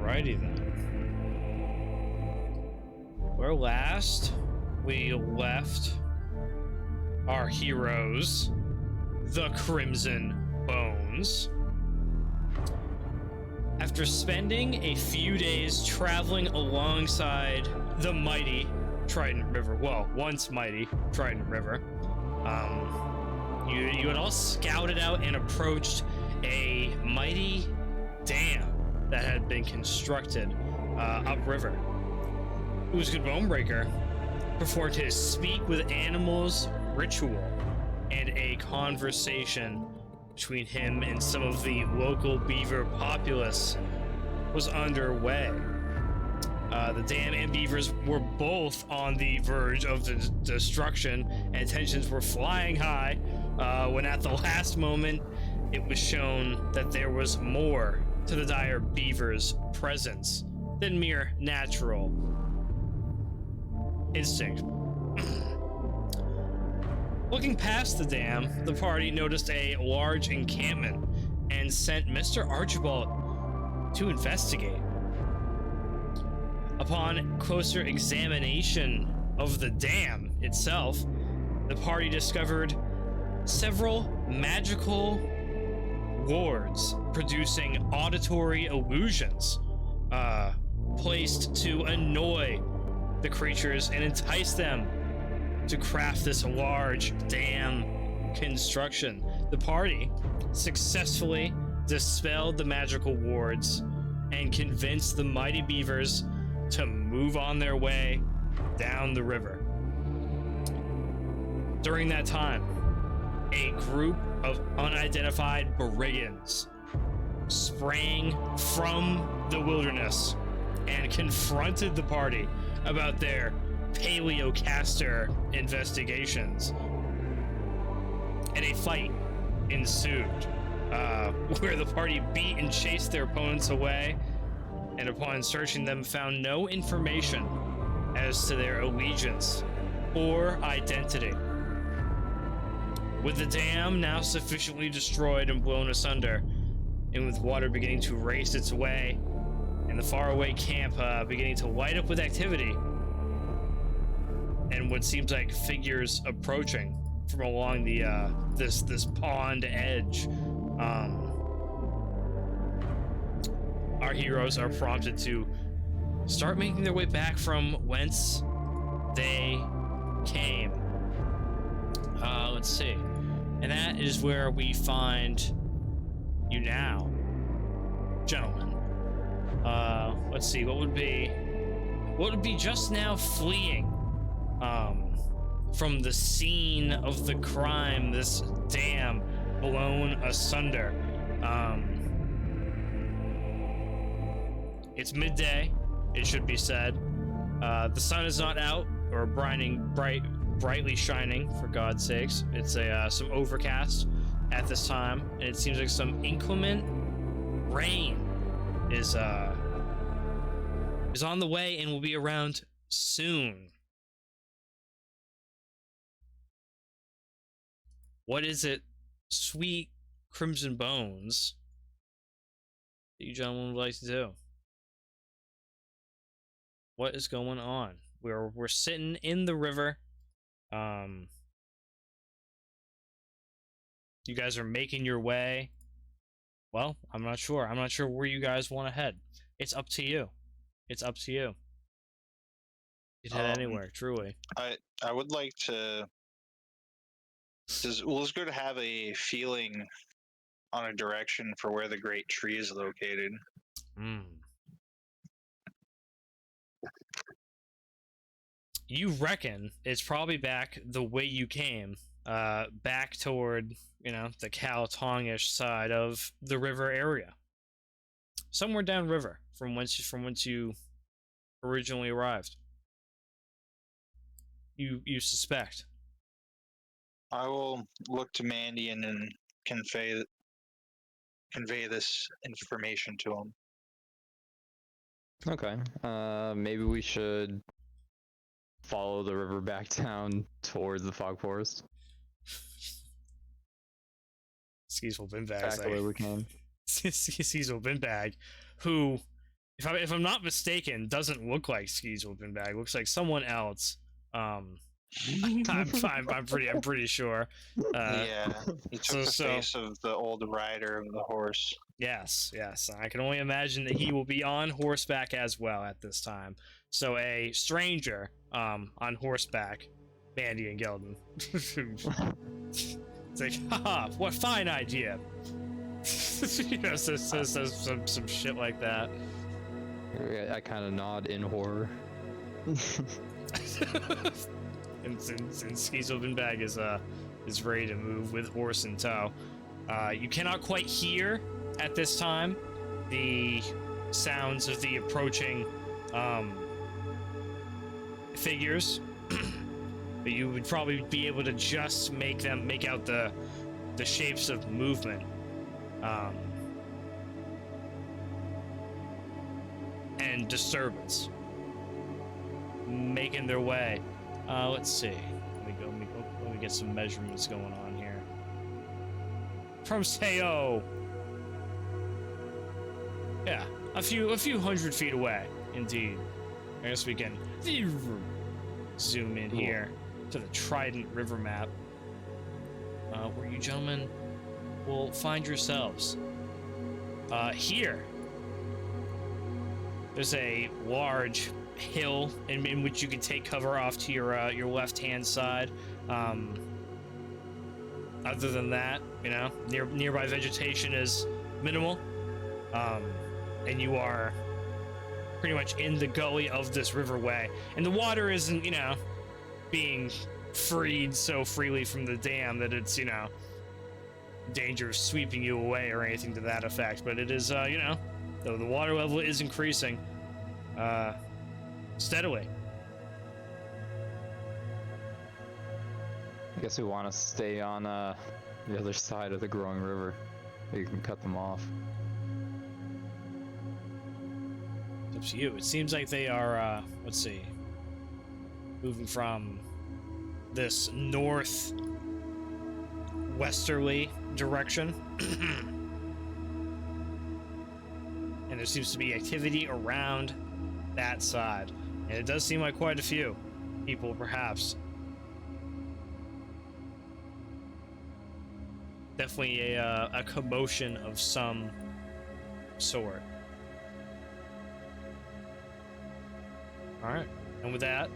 Alrighty then. Where last we left our heroes, the Crimson Bones, after spending a few days traveling alongside the mighty Trident River, well, once mighty Trident River, you had all scouted out and approached a mighty dam that had been constructed upriver. Ulzgud Bone-Breaker performed his speak with animals ritual, and a conversation between him and some of the local beaver populace was underway. The dam and beavers were both on the verge of the destruction, and tensions were flying high when at the last moment it was shown that there was more to the dire beaver's presence than mere natural instinct. Looking past the dam, the party noticed a large encampment and sent Mr. Archibald to investigate. Upon closer examination of the dam itself, the party discovered several magical wards producing auditory illusions placed to annoy the creatures and entice them to craft this large dam construction. The party successfully dispelled the magical wards and convinced the mighty beavers to move on their way down the river. During that time, a group of unidentified brigands sprang from the wilderness and confronted the party about their paleocaster investigations, and a fight ensued where the party beat and chased their opponents away, and upon searching them found no information as to their allegiance or identity. With the dam now sufficiently destroyed and blown asunder, and with water beginning to race its way, and the faraway camp beginning to light up with activity, and what seems like figures approaching from along the this pond edge, our heroes are prompted to start making their way back from whence they came. Let's see, and that is where we find you now, gentlemen. Let's see, what would be just now fleeing from the scene of the crime, this dam blown asunder. It's midday, it should be said. The sun is not out or brightly shining, for God's sakes. It's some overcast at this time, and it seems like some inclement rain is on the way and will be around soon. What is it, sweet Crimson Bones, that you gentlemen would like to do? What is going on? We're sitting in the river. You guys are making your way. Well, I'm not sure. I'm not sure where you guys want to head. It's up to you. It's up to you. You can head anywhere, truly. I would like to... Does Ulzgud have a feeling on a direction for where the great tree is located? You reckon it's probably back the way you came, back toward, the Calatongish side of the river area. Somewhere downriver from whence you originally arrived. You suspect. I will look to Mandion and convey this information to him. Okay. Maybe we should follow the river back down towards the fog forest. Skeezewell Binbag. Back the way we came. Skeezewell Binbag, who if I'm not mistaken, doesn't look like Skeezewell Binbag. Looks like someone else. I'm pretty sure. Yeah, he took the so- face of the old rider of the horse. Yes. I can only imagine that he will be on horseback as well at this time. So a stranger, on horseback, Mandion and Gelden. It's like, haha, what fine idea. You know, says some shit like that. I kind of nod in horror. and Skeezewell Binbag is ready to move with horse in tow. You cannot quite hear at this time the sounds of the approaching figures, but you would probably be able to just make out the shapes of movement. And disturbance making their way. Let's see. Let me get some measurements going on here. From Seo. Yeah, a few hundred feet away, indeed. I guess we can zoom in here to the Trident River map, where you gentlemen will find yourselves. Here, there's a large hill in which you can take cover off to your left-hand side. Other than that, you know, nearby vegetation is minimal, and you are pretty much in the gully of this riverway, and the water isn't, you know, being freed so freely from the dam that it's, you know, danger of sweeping you away or anything to that effect. But it is, you know, though the water level is increasing steadily. I guess we want to stay on the other side of the growing river. You can cut them off. It's up to you. It seems like they are, let's see, moving from this north westerly direction. And there seems to be activity around that side. And it does seem like quite a few people, perhaps. Definitely a commotion of some sort. Alright, and with that,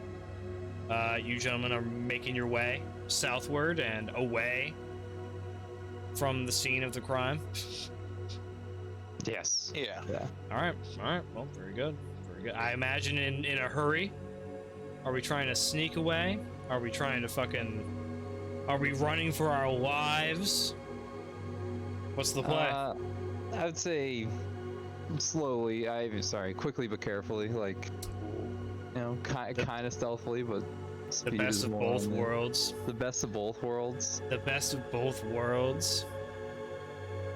you gentlemen are making your way southward and away from the scene of the crime. Yes. Yeah. Alright, well, very good. I imagine in a hurry. Are we trying to sneak away? Are we trying to are we running for our lives? What's the play? I would say slowly. Quickly but carefully. Like, you know, kind of stealthily, but the best of both worlds. The best of both worlds. The best of both worlds.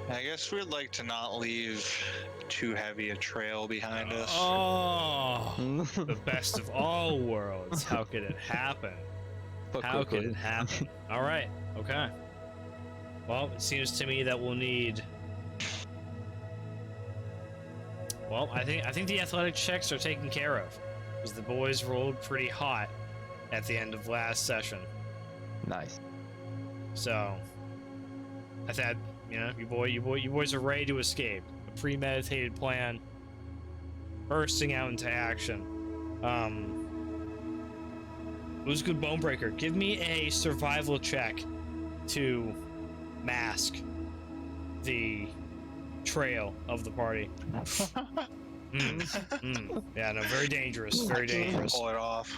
I guess we'd like to not leave too heavy a trail behind us. Oh, the best of all worlds. How could it happen? How could it happen? All right. Okay. Well, it seems to me that we'll need. Well, I think the athletic checks are taken care of, because the boys rolled pretty hot at the end of last session. Nice. So, I thought, you know, you boys are ready to escape. A premeditated plan, bursting out into action. Ulzgud Bone-Breaker, give me a survival check to mask the trail of the party. Yeah, no, very dangerous. Very dangerous. Pull it off.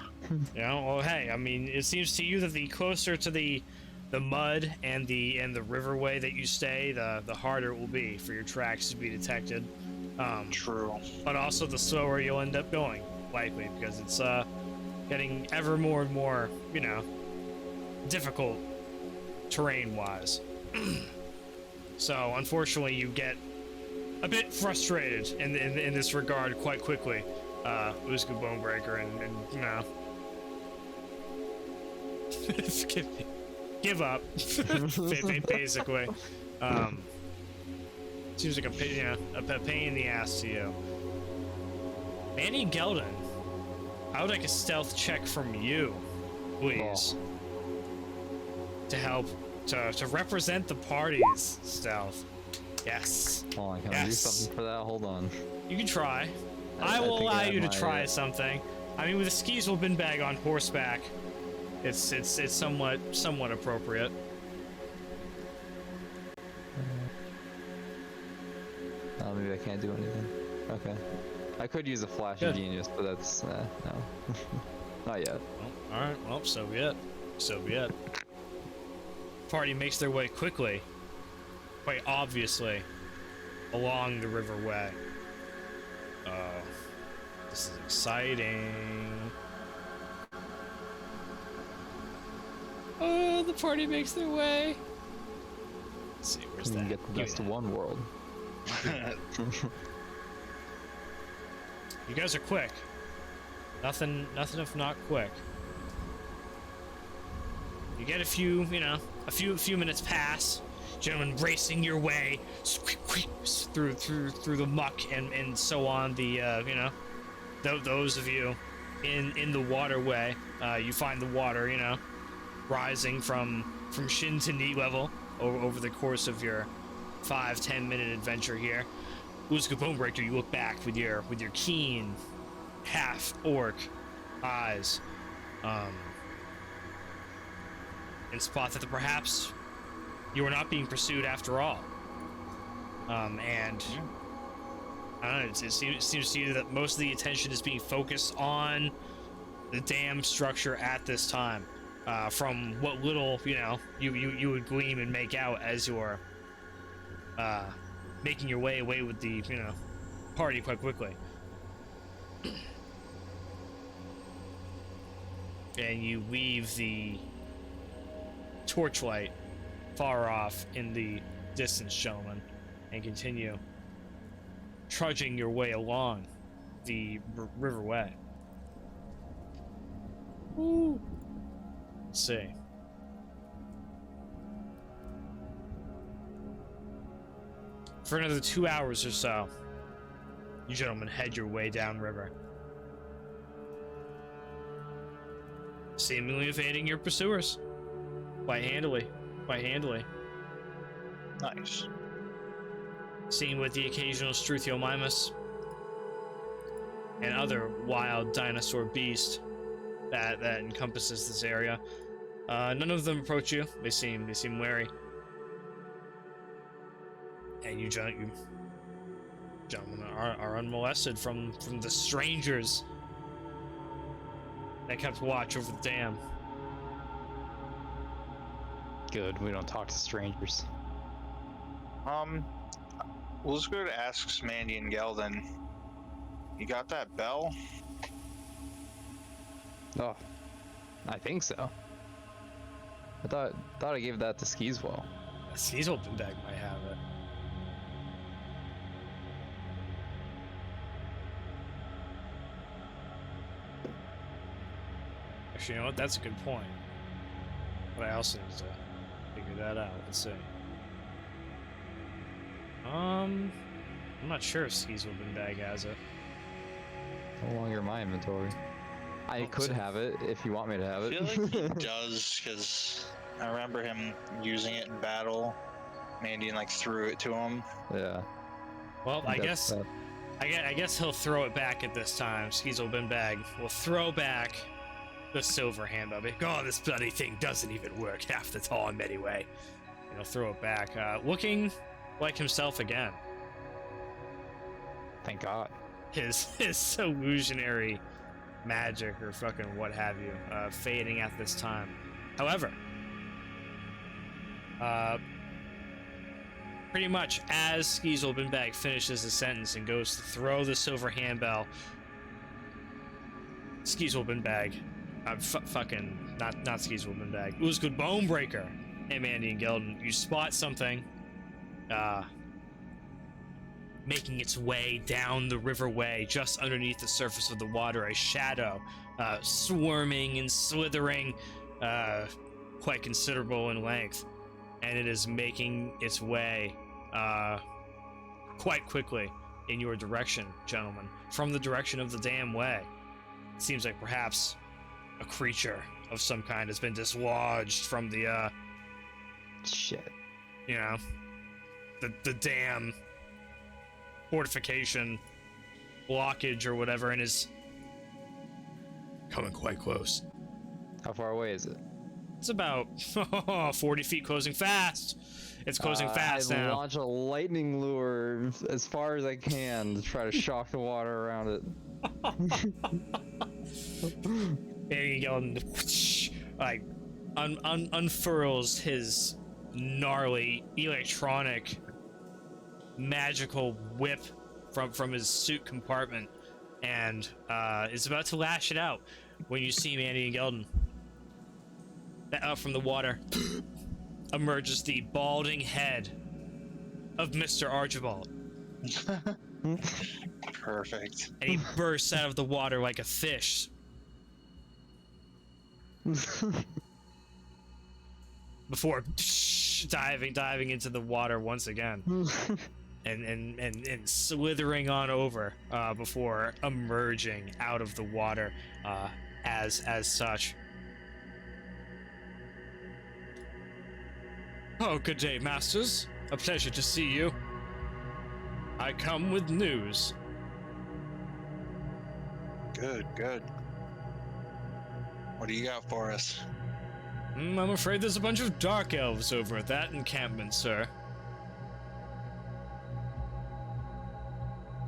You know, well, hey, I mean, it seems to you that the closer to the mud and the riverway that you stay, the harder it will be for your tracks to be detected. True. But also the slower you'll end up going, likely, because it's getting ever more and more, you know, difficult terrain-wise. So, unfortunately, you get a bit frustrated in this regard quite quickly, Ulzgud Bone-Breaker, and you know, give up, basically. Seems like a pain in the ass to you. Mandion Gelden, I would like a stealth check from you, please. To help, to represent the party's stealth. Yes. Hold on, can I do something for that? Hold on. You can try. I will allow you to try something. I mean, with a Skeezewell Binbag on horseback, it's somewhat appropriate. Oh, maybe I can't do anything. Okay. I could use a flash of genius, but that's no. Not yet. Well, all right. Well, so be it. So be it. Party makes their way quickly, quite obviously, along the riverway. This is exciting. Oh, the party makes their way. Let's see, where's that? Get the best of one world. You guys are quick. Nothing if not quick. You get a few minutes pass. Gentlemen, racing your way through the muck and so on. Those of you in the waterway, you find the water, rising from shin to knee level over the course of your 5-10 minute adventure here. Ulzgud Bone-Breaker, you look back with your keen half-orc eyes, and spot that perhaps you are not being pursued after all. And I don't know, it seems to you that most of the attention is being focused on the dam structure at this time. From what little you would glean and make out as you're making your way away with the party quite quickly. And you leave the torchlight far off in the distance, gentlemen, and continue trudging your way along the riverway. Woo. Let's see. For another 2 hours or so, you gentlemen head your way downriver, seemingly evading your pursuers quite handily. Nice. Seen with the occasional Struthiomimus and other wild dinosaur beast that encompasses this area. None of them approach you. They seem wary. And you gentlemen are unmolested from the strangers that kept watch over the dam. Good, we don't talk to strangers. Ulzgud asks Mandion Gelden, "You got that bell?" Oh, I think so. I thought I gave that to Skeezewell. Skeezewell Binbag might have it. Actually, you know what? That's a good point. But I also need to figure that out. Let's see. I'm not sure if Skeezewell Binbag has it. No longer in my inventory. I could have it if you want me to have it. I feel like he does, because I remember him using it in battle. Mandion threw it to him. Yeah. Well, I guess he'll throw it back at this time. Skeezewell Binbag will throw back the silver handbell. Oh, this bloody thing doesn't even work half the time anyway. And he'll throw it back, looking like himself again. Thank God. His illusionary magic or fucking what have you, fading at this time. However, pretty much as Skeezewell Binbag finishes the sentence and goes to throw the silver handbell, Skeezewell Binbag, fucking not Skeezewell Binbag, Ulzgud Bone-Breaker and Mandion Gelden, you spot something making its way down the riverway just underneath the surface of the water, a shadow swarming and slithering, quite considerable in length, and it is making its way quite quickly in your direction, gentlemen, from the direction of the damn way. It seems like perhaps a creature of some kind has been dislodged from the, Shit. you know, the damn fortification blockage or whatever, and is coming quite close. How far away is it? It's about 40 feet, closing fast. It's closing fast I now. launch a lightning lure as far as I can to try to shock the water around it. And Gelden, like, unfurls his gnarly electronic magical whip from his suit compartment, and is about to lash it out when you see Mandion and Gelden. Out from the water emerges the balding head of Mr. Archibald. Perfect. And he bursts out of the water like a fish. Before diving into the water once again. and slithering on over before emerging out of the water as such. Oh, good day, masters. A pleasure to see you. I come with news. Good, good. What do you got for us? I'm afraid there's a bunch of dark elves over at that encampment, sir.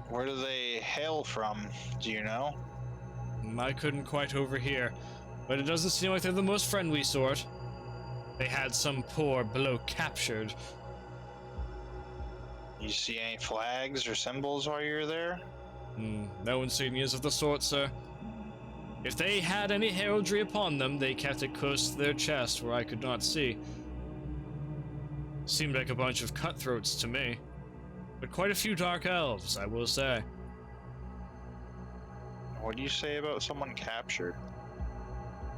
Where do they hail from? Do you know? I couldn't quite overhear, but it doesn't seem like they're the most friendly sort. They had some poor below captured. You see any flags or symbols while you're there? No insignias of the sort, sir. If they had any heraldry upon them, they kept it close to their chest where I could not see. Seemed like a bunch of cutthroats to me, but quite a few dark elves, I will say. What do you say about someone captured?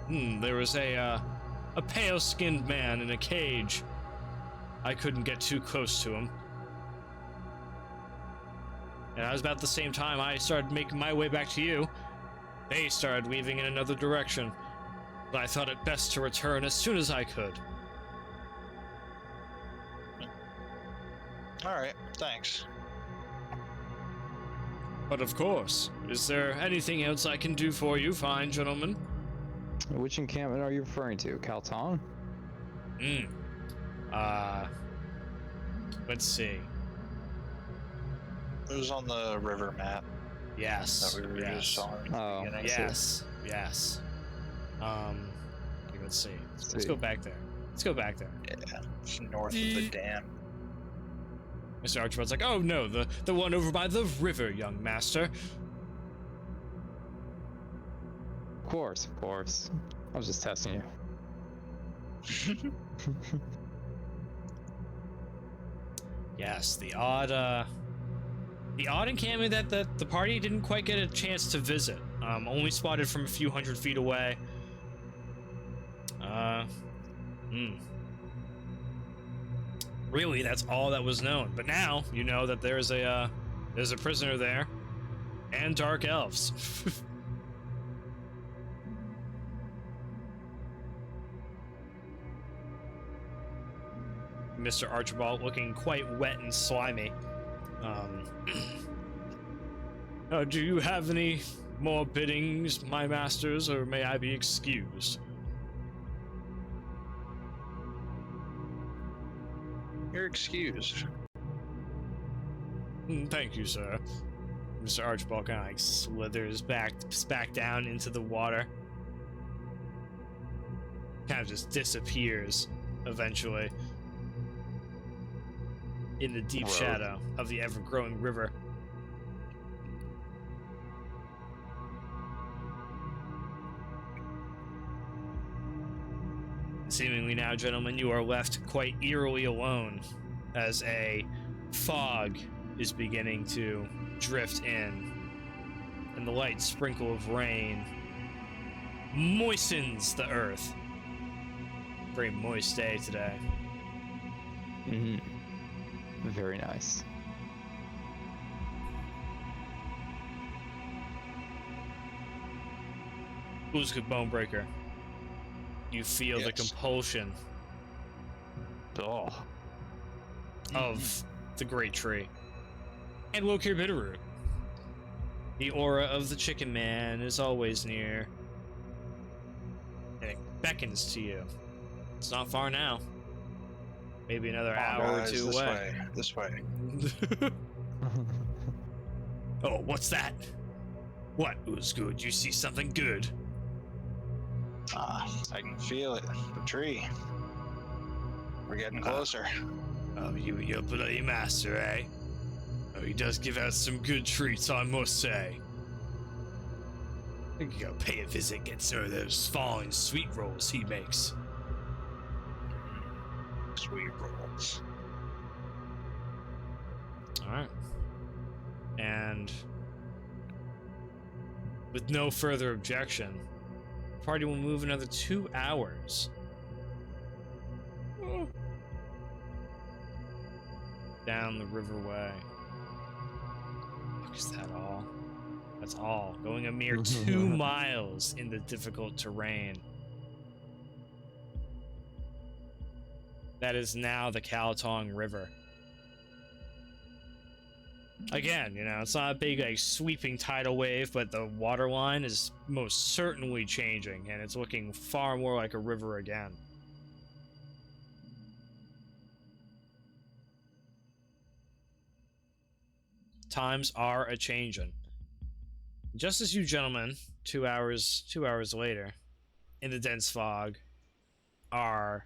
There was a pale-skinned man in a cage. I couldn't get too close to him. And it was about the same time I started making my way back to you. They started leaving in another direction, but I thought it best to return as soon as I could. Alright, thanks. But of course, is there anything else I can do for you, fine gentlemen? Which encampment are you referring to? Kaltong? Let's see. It was on the river map Yes. that we were just on. at the Oh, beginning. Yes. Let's see. Let's go back there. Yeah, it's north of the dam. Mr. Archibald's like, oh no, the one over by the river, young master. Of course. I was just testing you. Yes, the odd encampment that the party didn't quite get a chance to visit. Only spotted from a few hundred feet away. Really, that's all that was known. But now you know that there's a prisoner there, and dark elves. Mr. Archibald looking quite wet and slimy. Do you have any more biddings, my masters, or may I be excused? You're excused. Thank you, sir. Mr. Archibald kind of like slithers back down into the water. Kind of just disappears eventually in the deep shadow of the ever-growing river. Seemingly now, gentlemen, you are left quite eerily alone as a fog is beginning to drift in, and the light sprinkle of rain moistens the earth. Very moist day today. Mm-hmm. Very nice. Ulzgud Bone-Breaker. You feel the Yes. compulsion Oh. of the great tree. And Lokir Bitterroot. The aura of the chicken man is always near. And it beckons to you. It's not far now. Maybe another Come on, hour or guys, two this away. way. This way. Oh, what's that? What, Ulzgud? You see something good? Ah, I can feel it. The tree. We're getting closer. Oh, you're bloody master, eh? Oh, he does give out some good treats, I must say. I think you gotta pay a visit, get some of those falling sweet rolls he makes. Sweet rolls. Alright. And with no further objection, the party will move another 2 hours. Down the riverway. Is that all? That's all. Going a mere 2 miles in the difficult terrain. That is now the Kaltong River. Again, you know, it's not a big, like, sweeping tidal wave, but the water line is most certainly changing, and it's looking far more like a river again. Times are a-changin'. Just as you gentlemen, 2 hours later, in the dense fog, are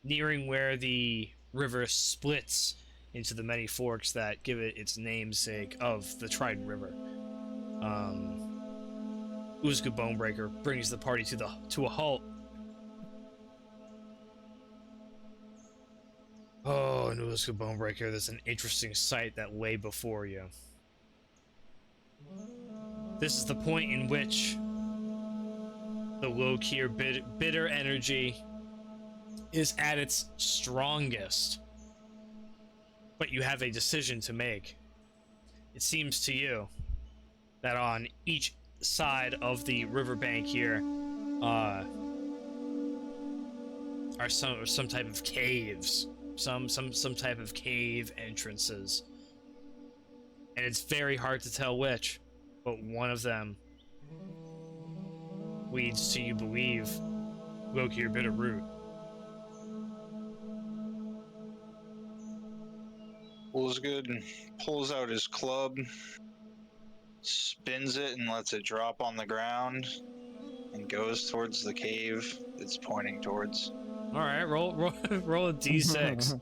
nearing where the river splits into the many forks that give it its namesake of the Trident River. Ulzgud Bone-Breaker brings the party to a halt. Oh, in Ulzgud Bone-Breaker, there's an interesting sight that lay before you. This is the point in which the Lokir bitter energy is at its strongest. But you have a decision to make. It seems to you that on each side of the riverbank here are some type of caves, some type of cave entrances, and it's very hard to tell which, but one of them leads to, you believe, Lokir Bitterroot. Ulzgud pulls out his club, spins it and lets it drop on the ground, and goes towards the cave it's pointing towards. All right, roll a d6.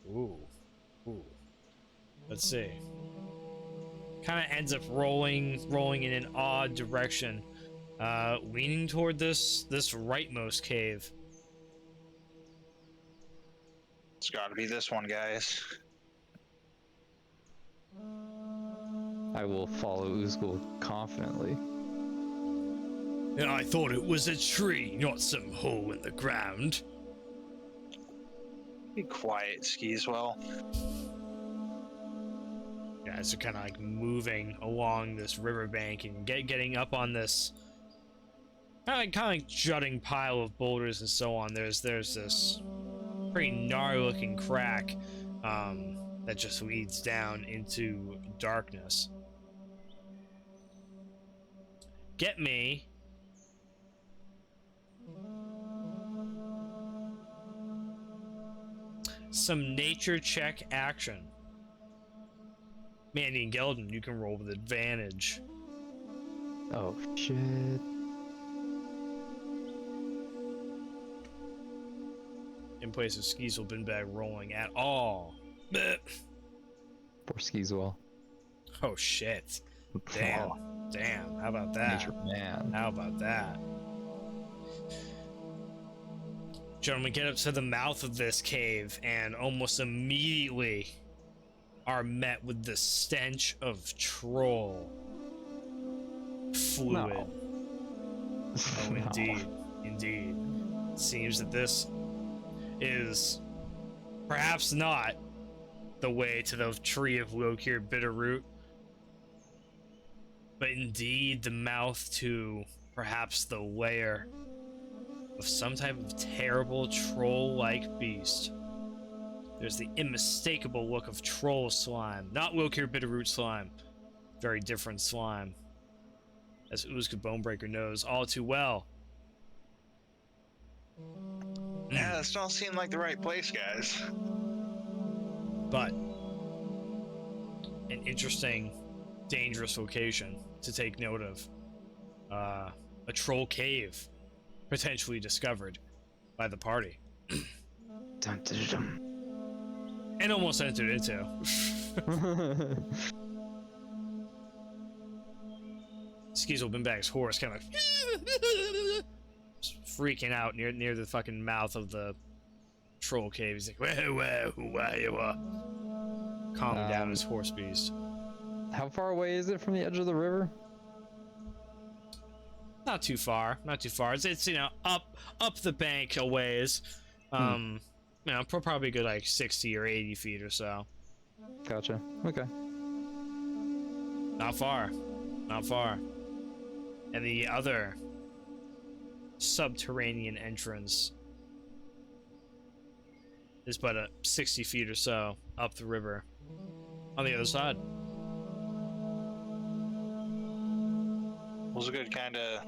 Ooh. Let's see. Kind of ends up rolling in an odd direction, leaning toward this rightmost cave. It's got to be this one, guys. I will follow Ulzgud confidently. And I thought it was a tree, not some hole in the ground. Be quiet, Skeezewell. Guys are kind of like moving along this riverbank and getting up on this kind of like jutting pile of boulders and so on. There's this pretty gnarly looking crack that just leads down into darkness. Get me some nature check action. Mandion and Gelden, you can roll with advantage. Oh shit. In place of Skeezewell Binbag rolling at all. Bleh. Poor Skeezewell. Oh shit. Damn. Oh, Damn. How about that? nature man. How about that? Gentlemen, get up to the mouth of this cave and almost immediately are met with the stench of troll fluid. No. Oh, No. indeed. Indeed. It seems that this is perhaps not the way to the tree of Wilkir Bitterroot, but indeed the mouth to perhaps the lair of some type of terrible troll-like beast. There's the unmistakable look of troll slime, not Wilkir Bitterroot slime. Very different slime, as Ulzgud Bone-Breaker knows all too well. Yeah, this don't seem like the right place, guys. But an interesting, dangerous location to take note of. A troll cave, potentially discovered by the party. Dun, dun, dun. And almost entered into. Skeezewell Binbag's horse kind of freaking out near the fucking mouth of the troll cave. He's like, where you are? Calming down his horse beast. How far away is it from the edge of the river? Not too far. It's up the bank a ways. Probably good like 60 or 80 feet or so. Gotcha. Okay. Not far. And the other subterranean entrance is but 60 feet or so up the river on the other side. Ulzgud kind of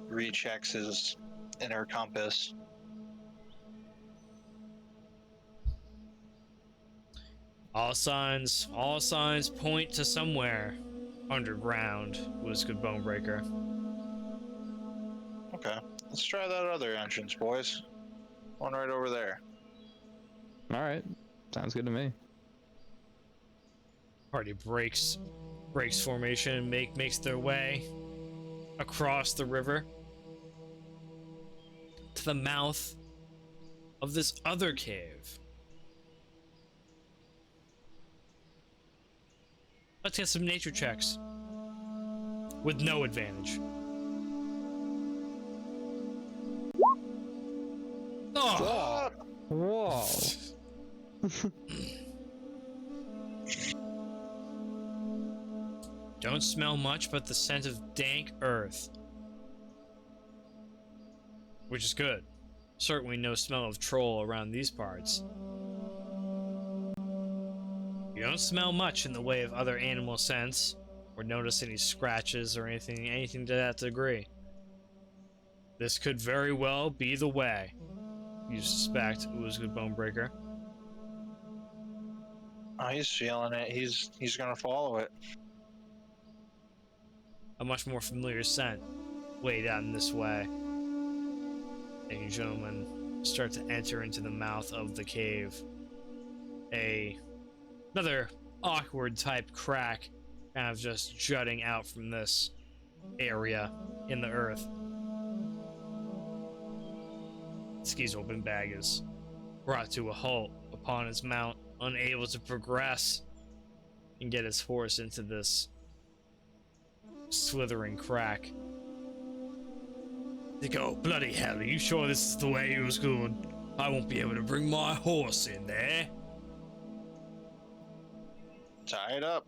rechecks his inner compass. All signs point to somewhere underground, Ulzgud Bone-Breaker. Okay, let's try that other entrance, boys. One right over there. All right. Sounds good to me. Party breaks formation, makes their way across the river to the mouth of this other cave. Let's get some nature checks with no advantage. Oh! Whoa. Don't smell much but the scent of dank earth. Which is good. Certainly no smell of troll around these parts. You don't smell much in the way of other animal scents, or notice any scratches or anything to that degree. This could very well be the way, you suspect, Ulzgud Bone-Breaker. Oh, he's feeling it. He's gonna follow it. A much more familiar scent way down this way. And you gentlemen start to enter into the mouth of the cave. Another awkward type crack kind of just jutting out from this area in the earth. Skeezewell Binbag is brought to a halt upon his mount, unable to progress and get his horse into this slithering crack. They go, bloody hell, are you sure this is the way it was going? I won't be able to bring my horse in there. Tie it up.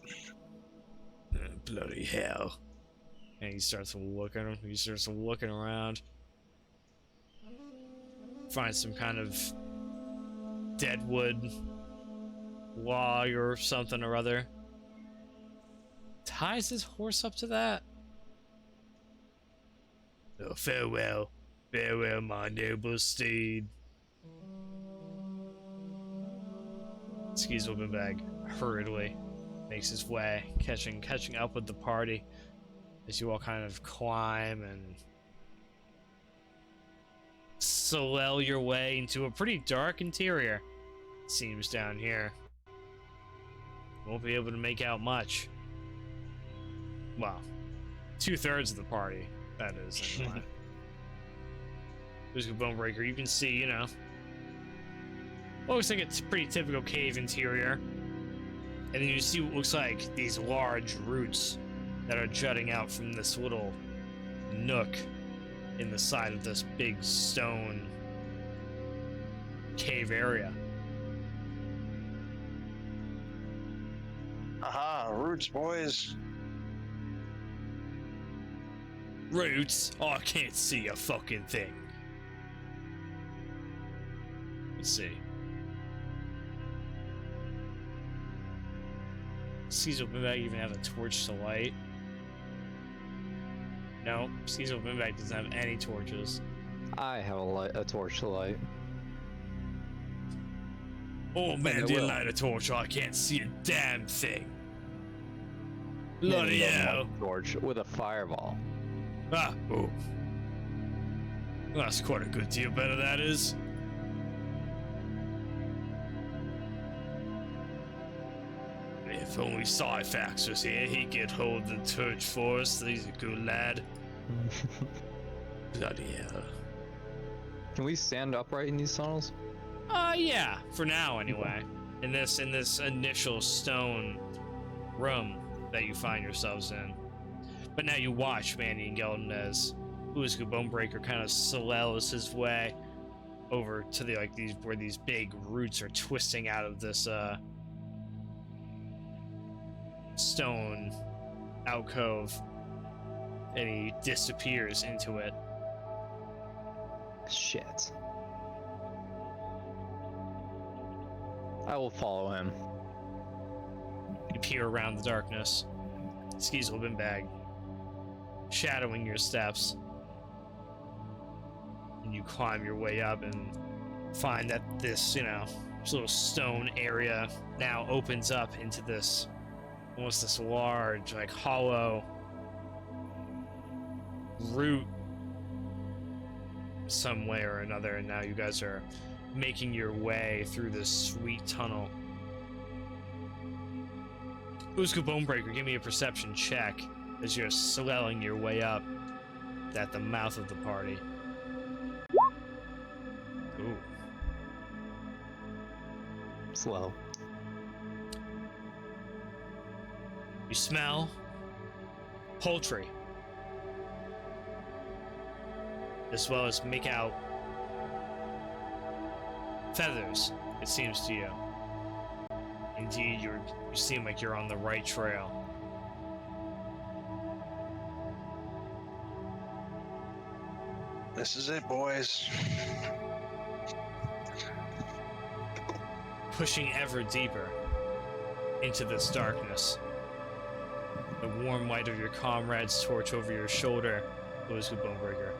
Bloody hell. And he starts looking around. Finds some kind of deadwood log or something or other. Ties his horse up to that. Oh, farewell, my noble steed. Skeezewell Binbag hurriedly makes his way, catching up with the party as you all kind of climb and swell your way into a pretty dark interior. It seems down here. Won't be able to make out much. Well, 2/3 of the party, that is. Anyway. Ulzgud Bone-Breaker, you can see, looks like it's a pretty typical cave interior. And then you see what looks like these large roots that are jutting out from this little nook in the side of this big stone cave area. Roots, boys. Roots? Oh, I can't see a fucking thing. Let's see. Skeezewell Binbag even have a torch to light? No, Skeezewell Binbag doesn't have any torches. I have a torch to light. Oh man, did light a torch, I can't see a damn thing. Bloody hell. Torch with a fireball. Ah, oh. Well, that's quite a good deal better, that is. If only Syphax was here, he could hold the torch for us. He's a good lad. Bloody hell. Can we stand upright in these tunnels? Yeah, for now anyway. In this initial stone room that you find yourselves in. But now you watch Mandion and Gelden as Ulzgud Bone-Breaker kind of slows his way over to the where these big roots are twisting out of this stone alcove, and he disappears into it. Shit. I will follow him. You peer around the darkness. Skeezewell Binbag shadowing your steps. And you climb your way up and find that this, this little stone area now opens up into this, almost this large, hollow root some way or another, and now you guys are making your way through this sweet tunnel. Ulzgud Bone-Breaker, give me a perception check as you're swelling your way up at the mouth of the party. Ooh. Slow. You smell poultry, as well as make out feathers, it seems to you. Indeed, you seem like you're on the right trail. This is it, boys. Pushing ever deeper into this darkness. The warm light of your comrade's torch over your shoulder, Ulzgud Bone-Breaker.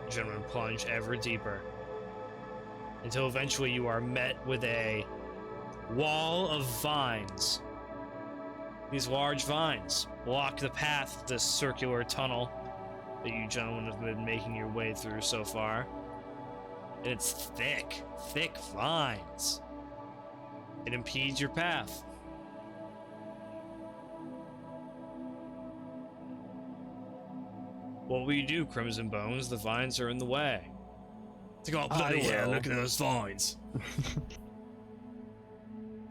Gentlemen, plunge ever deeper until eventually you are met with a wall of vines. These large vines block the path to this circular tunnel that you gentlemen have been making your way through so far. And it's thick vines. It impedes your path. What will you do, Crimson Bones? The vines are in the way. It's like, oh, bloody hell, look at those vines.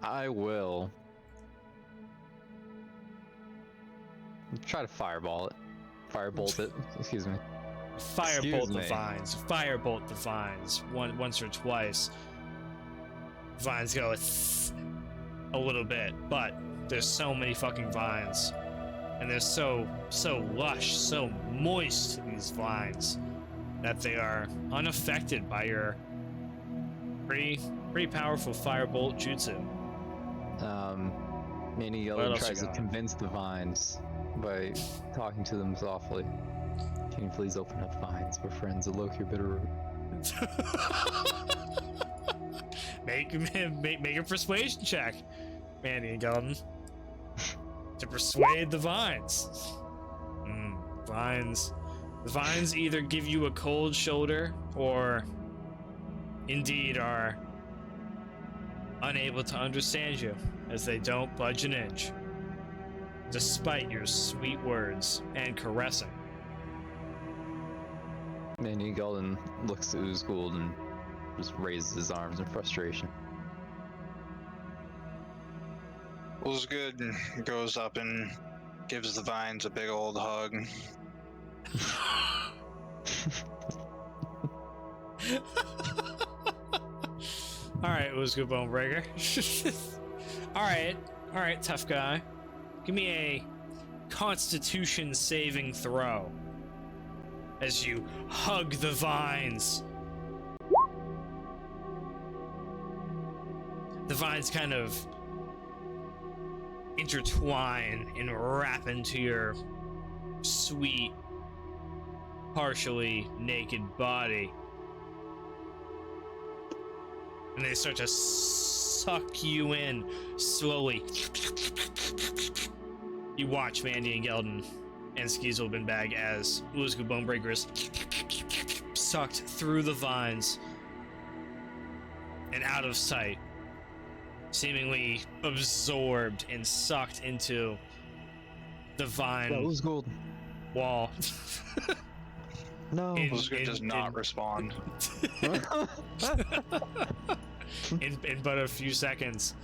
I will try to firebolt it. Excuse me. Firebolt the vines. Firebolt the vines. Once or twice. Vines go a little bit, but there's so many fucking vines. And they're so lush, so moist, these vines, that they are unaffected by your pretty powerful firebolt jutsu. Manny Gelden tries to convince the vines by talking to them softly. Can you please open up vines? We're friends. Look, your bitter root. Make a persuasion check, Mandy and Gelden, to persuade the vines. Vines. The vines either give you a cold shoulder or indeed are unable to understand you, as they don't budge an inch, despite your sweet words and caressing. Manny Gelden looks to Ulzgud and just raises his arms in frustration. Ulzgud goes up and gives the vines a big old hug. Alright, Ulzgud Bone-Breaker. Alright, All right, tough guy. Give me a Constitution saving throw as you hug the vines. The vines kind of intertwine and wrap into your sweet, partially naked body. And they start to suck you in slowly. You watch Mandion and Gelden and Skeezewell Binbag as Ulzgud Bone-Breaker is sucked through the vines and out of sight, seemingly absorbed and sucked into the vine Ulzgud. wall. No. Ulzgud does not respond. In but a few seconds,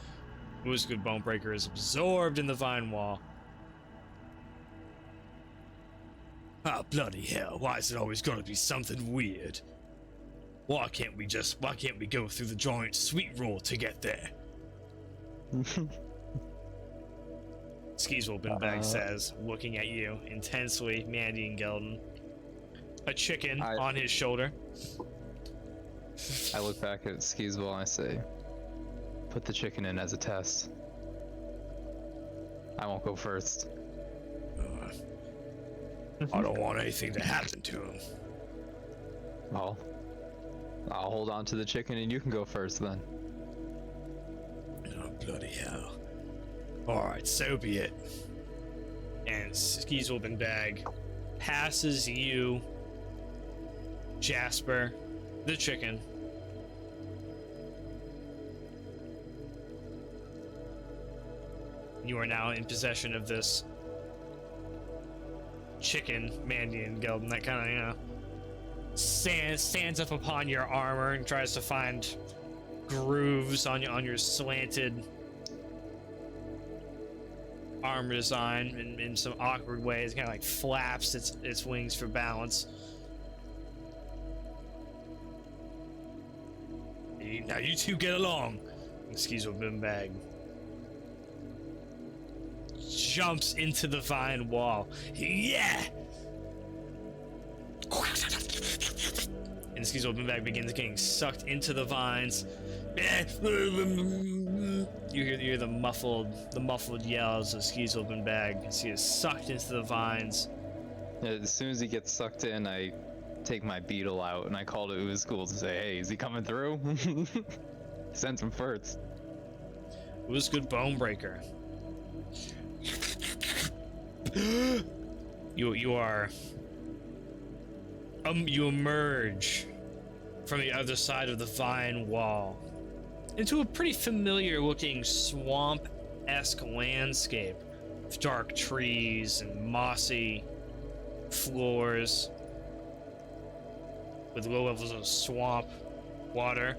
Ulzgud Bone-Breaker is absorbed in the vine wall. Oh, bloody hell, why is it always gonna be something weird? Why can't we go through the giant sweet roll to get there? Skeezewell Binbag says, looking at you intensely, Mandy and Gelden. A chicken on his shoulder. I look back at Skeezewell and I say, put the chicken in as a test. I won't go first. I don't want anything to happen to him. Well, I'll hold on to the chicken and you can go first then. Oh, bloody hell. Alright, so be it. And Skeezewell Binbag passes you, Jasper, the chicken. You are now in possession of this chicken, Mandion and Gelden, that kind of, you know, stands up upon your armor and tries to find grooves on your slanted armor design in some awkward ways. Kind of like flaps its wings for balance. Now you two get along. Skeezewell Binbag jumps into the vine wall. Yeah! And Skeezewell Binbag begins getting sucked into the vines. You hear the muffled yells of Skeezewell Binbag as he is sucked into the vines. As soon as he gets sucked in, I take my beetle out and I call to Ulzgud to say, hey, is he coming through? Send some first. Ulzgud Bone-Breaker. You emerge from the other side of the vine wall into a pretty familiar looking swamp-esque landscape with dark trees and mossy floors with low levels of swamp water.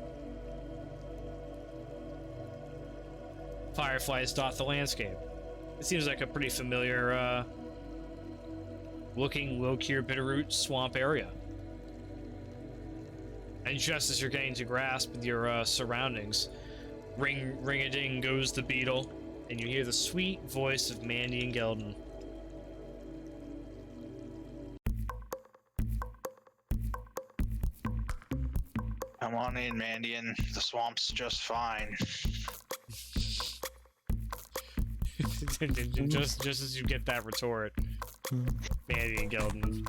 Fireflies dot the landscape. It seems like a pretty familiar looking low-tier bitterroot swamp area. And just as you're getting to grasp with your surroundings, ring-a-ding goes the beetle, and you hear the sweet voice of Mandy and Gelden. Come on in, Mandion. The swamp's just fine. just as you get that retort, Mandy and Gelden,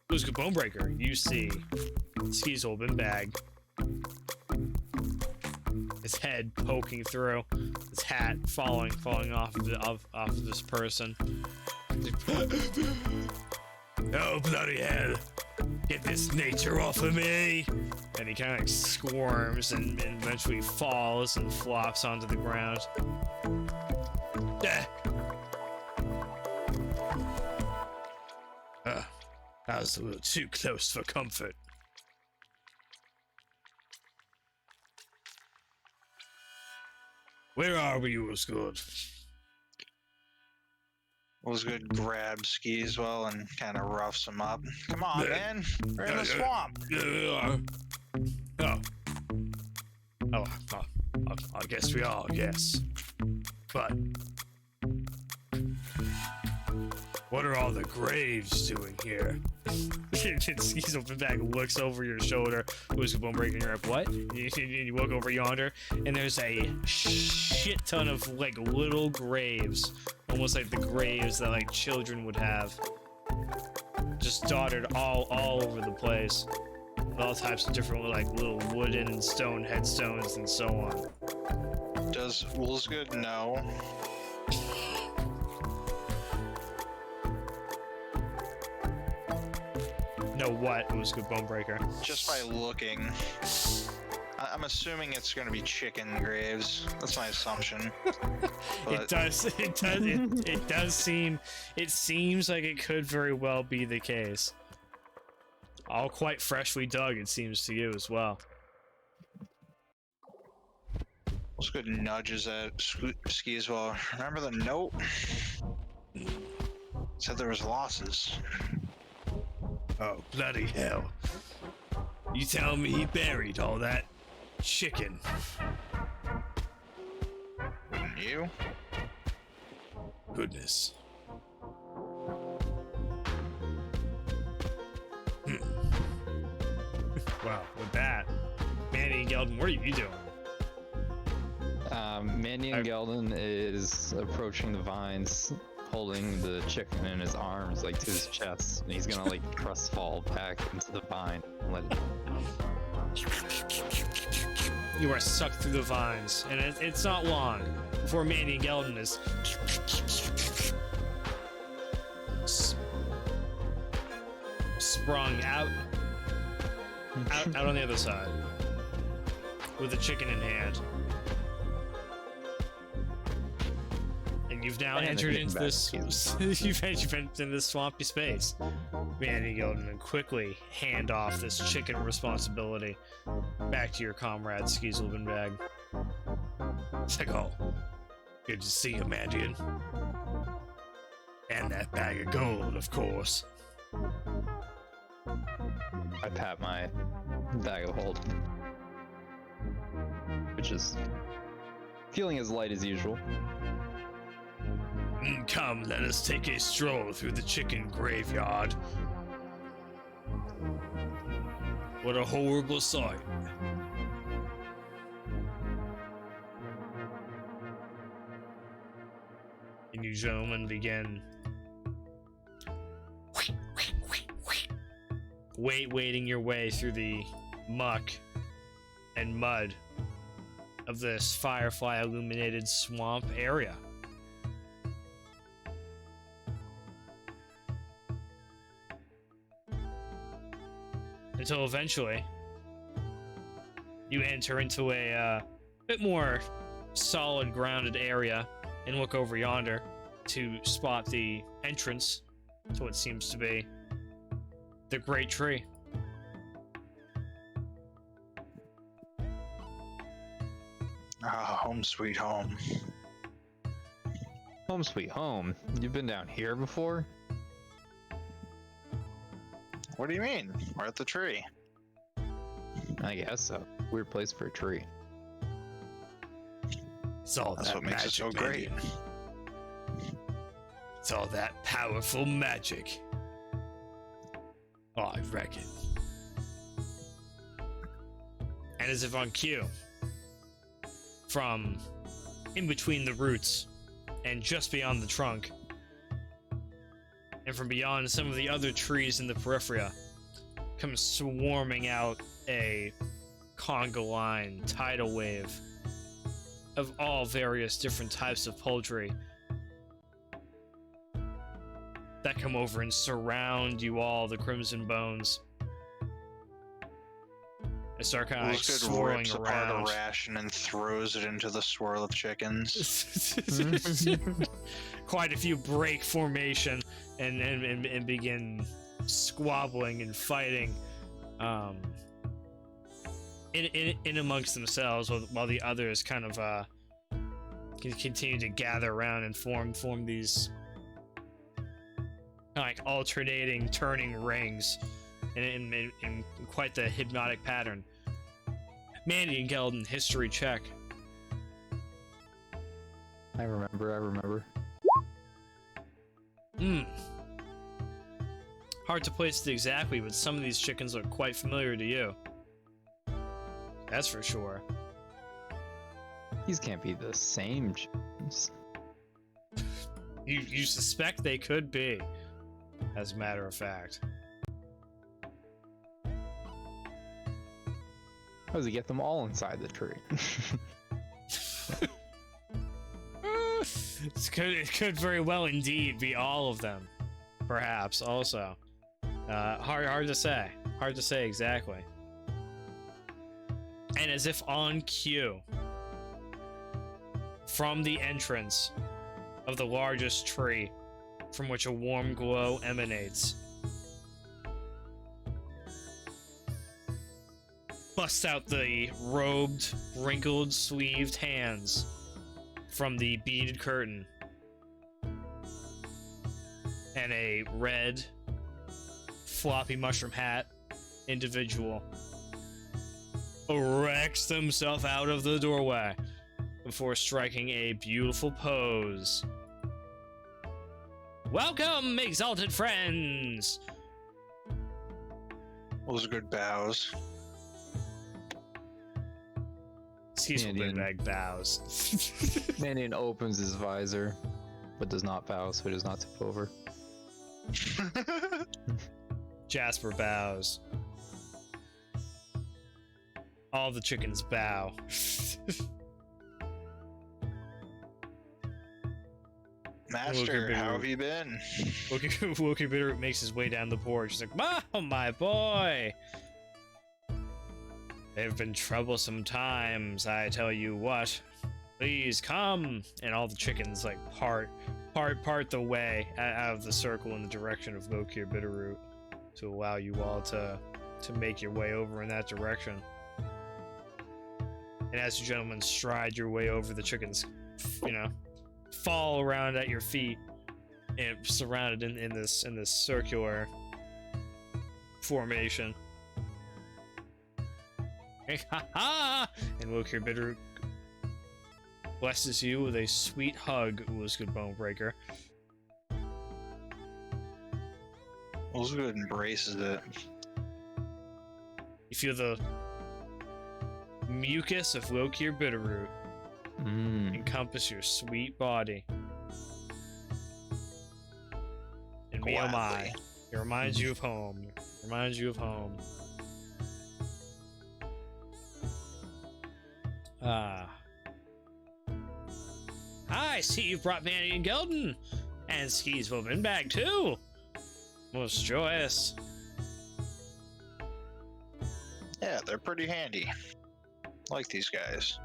Ulzgud Bone-Breaker, you see Skeezewell Binbag, his head poking through, his hat falling off of this person. Oh, bloody hell! Get this nature off of me! And he kind of like squirms and eventually falls and flops onto the ground. That was a little too close for comfort. Where are we, Ulzgud? Ulzgud grabs Skeezewell and kind of roughs him up. Come on, man. We're in the swamp. I guess we are, yes. But what are all the graves doing here? Binbag looks over your shoulder. Ulzgud Bone-Breaker, and you're like, what? You walk over yonder, and there's a shit ton of like little graves, almost like the graves that like children would have, just dotted all over the place, with all types of different like little wooden and stone headstones and so on. Does Ulzgud know? Know what, Ulzgud Bone-Breaker? Just by looking. I'm assuming it's going to be chicken graves. That's my assumption. It seems like it could very well be the case. All quite freshly dug, it seems to you as well. Ulzgud nudges at Skeezewell. Remember the note? Said there was losses. Oh, bloody hell. You tell me he buried all that chicken? Wouldn't you? Goodness. Wow, with that, Mandion and Gelden, what are you doing? Mandion Gelden is approaching the vines, holding the chicken in his arms, like to his chest, and he's gonna like crestfall back into the vine and let it. You are sucked through the vines, and it's not long before Mandion Gelden is sprung out on the other side with the chicken in hand. And you've now entered into this you've entered into this swampy space. Mandion Gelden, and quickly hand off this chicken responsibility back to your comrade Skeezewell Binbag. It's like, oh, good to see you, Mandion. And that bag of gold, of course. I pat my bag of hold, which is feeling as light as usual. Come, let us take a stroll through the chicken graveyard. What a horrible sight. And you gentlemen begin wading your way through the muck and mud of this firefly illuminated swamp area. Until eventually you enter into a bit more solid grounded area and look over yonder to spot the entrance to what seems to be the great tree. Ah, home sweet home. Home sweet home. You've been down here before? What do you mean? We're at the tree. I guess so. Weird place for a tree. It's all That's that what makes it so magic, great. Mandion. It's all that powerful magic. Oh, I reckon. And as if on cue, from in between the roots and just beyond the trunk, and from beyond some of the other trees in the periphery, comes swarming out a conga line tidal wave of all various different types of poultry that come over and surround you all, the Crimson Bones. They start kind of like swirling rips around. apart a ration and throws it into the swirl of chickens. Quite a few break formation and begin squabbling and fighting in amongst themselves, while the others kind of continue to gather around and form these like alternating turning rings in quite the hypnotic pattern. Mandion Gelden, history check. I remember. Hmm. Hard to place it exactly, but some of these chickens look quite familiar to you. That's for sure. These can't be the same chickens. You suspect they could be, as a matter of fact. How does he get them all inside the tree? It could very well indeed be all of them, perhaps. Also, hard to say. Hard to say exactly. And as if on cue, from the entrance of the largest tree, from which a warm glow emanates, busts out the robed, wrinkled, sleeved hands from the beaded curtain, and a red, floppy mushroom hat individual erects himself out of the doorway before striking a beautiful pose. Welcome, exalted friends! Those are good bows. Skeezewell Binbag bows. Mandion opens his visor, but does not bow, so he does not tip over. Jasper bows. All the chickens bow. Master, how have you been? Wookie Bitter makes his way down the porch. He's like, "Oh, my boy! They've been troublesome times, I tell you what. Please come!" And all the chickens like part the way out of the circle in the direction of Lokir Bitterroot to allow you all to make your way over in that direction. And as you gentlemen stride your way over, the chickens, fall around at your feet and surrounded in this circular formation. Ha ha! And Lokir Bitterroot blesses you with a sweet hug, Ulzgud Bone-Breaker. Ulzgud embraces it. You feel the mucus of Lokir Bitterroot encompass your sweet body. And me, oh my, it reminds you of home. Reminds you of home. I see you've brought Mandion and Gelden, and Skeezewell Binbag too. Most joyous. Yeah, they're pretty handy. Like these guys.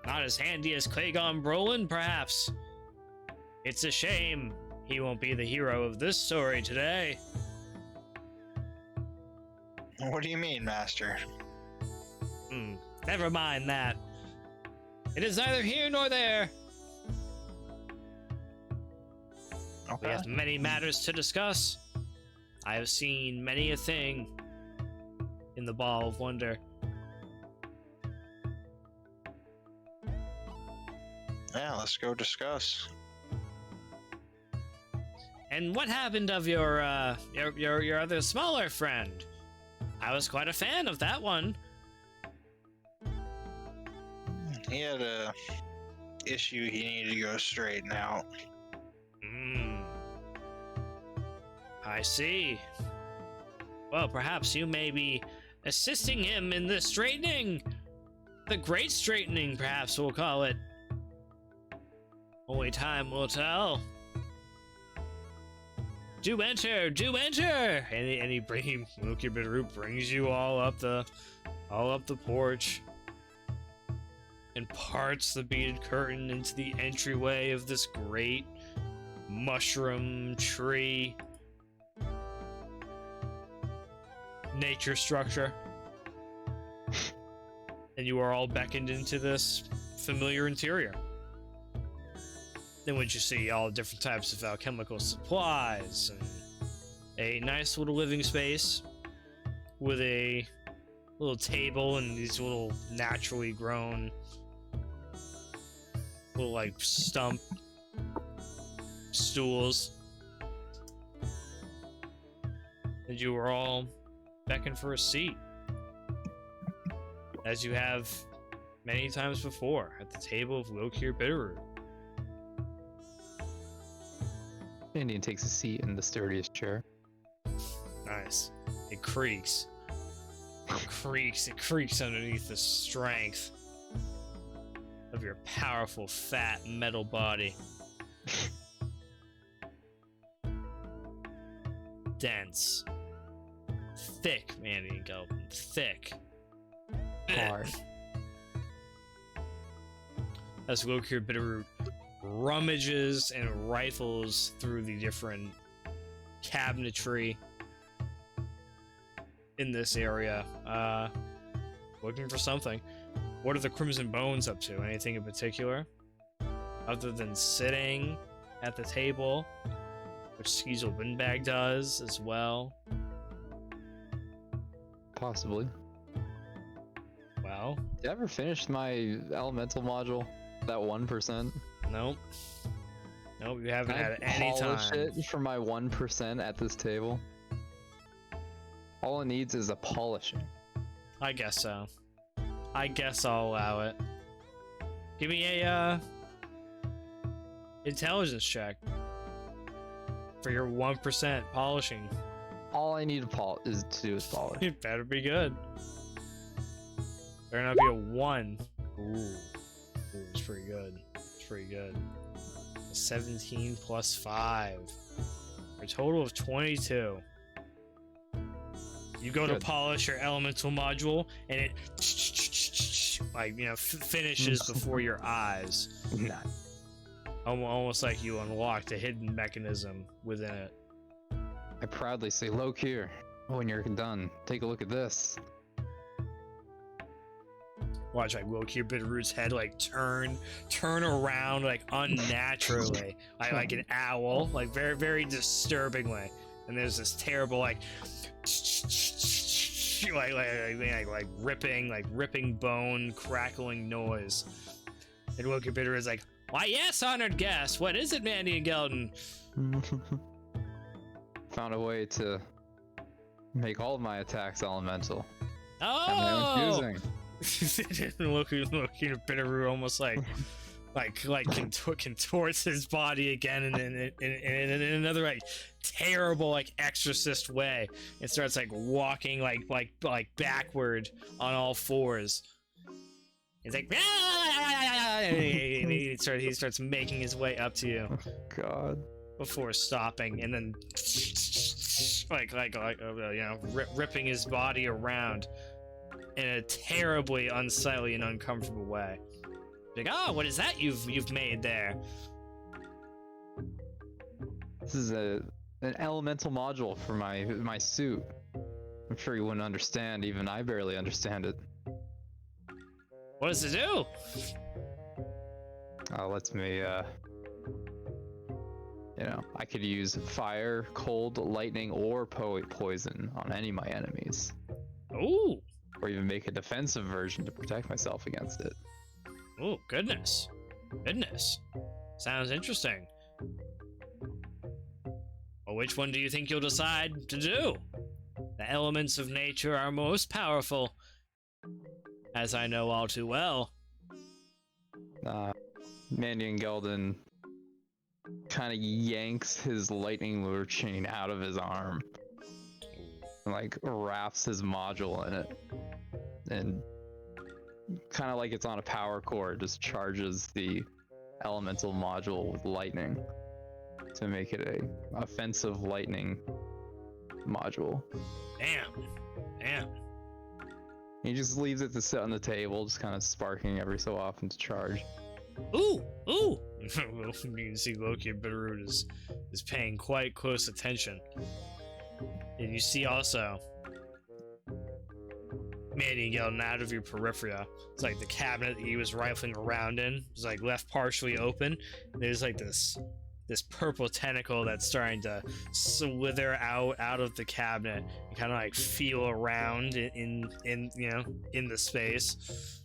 Not as handy as Claygon Brolin, perhaps. It's a shame he won't be the hero of this story today. What do you mean, Master? Never mind that. It is neither here nor there. Okay. We have many matters to discuss. I have seen many a thing in the Ball of Wonder. Yeah, let's go discuss. And what happened of your other smaller friend? I was quite a fan of that one. He had a issue he needed to go straighten out. I see. Well, perhaps you may be assisting him in the straightening. The great straightening, perhaps we'll call it. Only time will tell. Do enter, do enter! And he Lokir Bitterroot brings you all up the porch and parts the beaded curtain into the entryway of this great mushroom tree nature structure. And you are all beckoned into this familiar interior. Then would you see all different types of alchemical supplies and a nice little living space with a little table and these little naturally grown little like stump stools. And you were all beckoned for a seat, as you have many times before at the table of Lokir Bitterroot. Mandion takes a seat in the sturdiest chair. Nice. It creaks. It creaks underneath the strength of your powerful, fat, metal body. Dense. Thick, Mandion Gelden. Thick. Hard. As Lokir Bitterroot rummages and rifles through the different cabinetry in this area, looking for something. What are the Crimson Bones up to? Anything in particular? Other than sitting at the table, which Skeezewell Binbag does as well. Possibly. Well, Did I ever finish my elemental module? That 1%? nope. Nope, you haven't Can had I any polish time. it for my 1% at this table? All it needs is a polishing. I guess so. I guess I'll allow it. Give me a intelligence check for your 1% polishing. All I need to do is polish. It better be good. Better not be a 1. Ooh, it's pretty good. It's pretty good. 17 plus 5. For a total of 22. You go to Good. polish your elemental module, and it like, you know, finishes before your eyes. Nah. Almost like you unlocked a hidden mechanism within it. I proudly say, Lokir, when you're done, take a look at this. Watch like Lokir Bitterroot's head like turn around like unnaturally, like an owl, like very disturbingly. And there's this terrible like ripping bone crackling noise. And Lokir Bitterroot is like, "Why, yes, honored guest. What is it, Mandion Gelden?" Found a way to make all of my attacks elemental. Oh. Confusing. Lokir Bitterroot almost like contorts his body again in another like terrible like exorcist way, and starts like walking like backward on all fours. He's like, and he starts making his way up to you God. before stopping, and then ripping his body around in a terribly unsightly and uncomfortable way. Like, oh, what is that you've made there? This is an elemental module for my suit. I'm sure you wouldn't understand. Even I barely understand it. What does it do? Lets me, I could use fire, cold, lightning, or poison on any of my enemies. Ooh. Or even make a defensive version to protect myself against it. Oh, goodness. Sounds interesting. Well, which one do you think you'll decide to do? The elements of nature are most powerful, as I know all too well. Mandion Gelden kind of yanks his lightning lure chain out of his arm and like wraps his module in it, and kind of like it's on a power cord, just charges the elemental module with lightning to make it a offensive lightning module. Damn. He just leaves it to sit on the table, just kind of sparking every so often to charge. Ooh. You can see Lokir Bitterroot is paying quite close attention. And you see also Mandion Gelden out of your periphery. It's like the cabinet that he was rifling around in is like left partially open. There's like this purple tentacle that's starting to slither out of the cabinet and kind of like feel around in the space.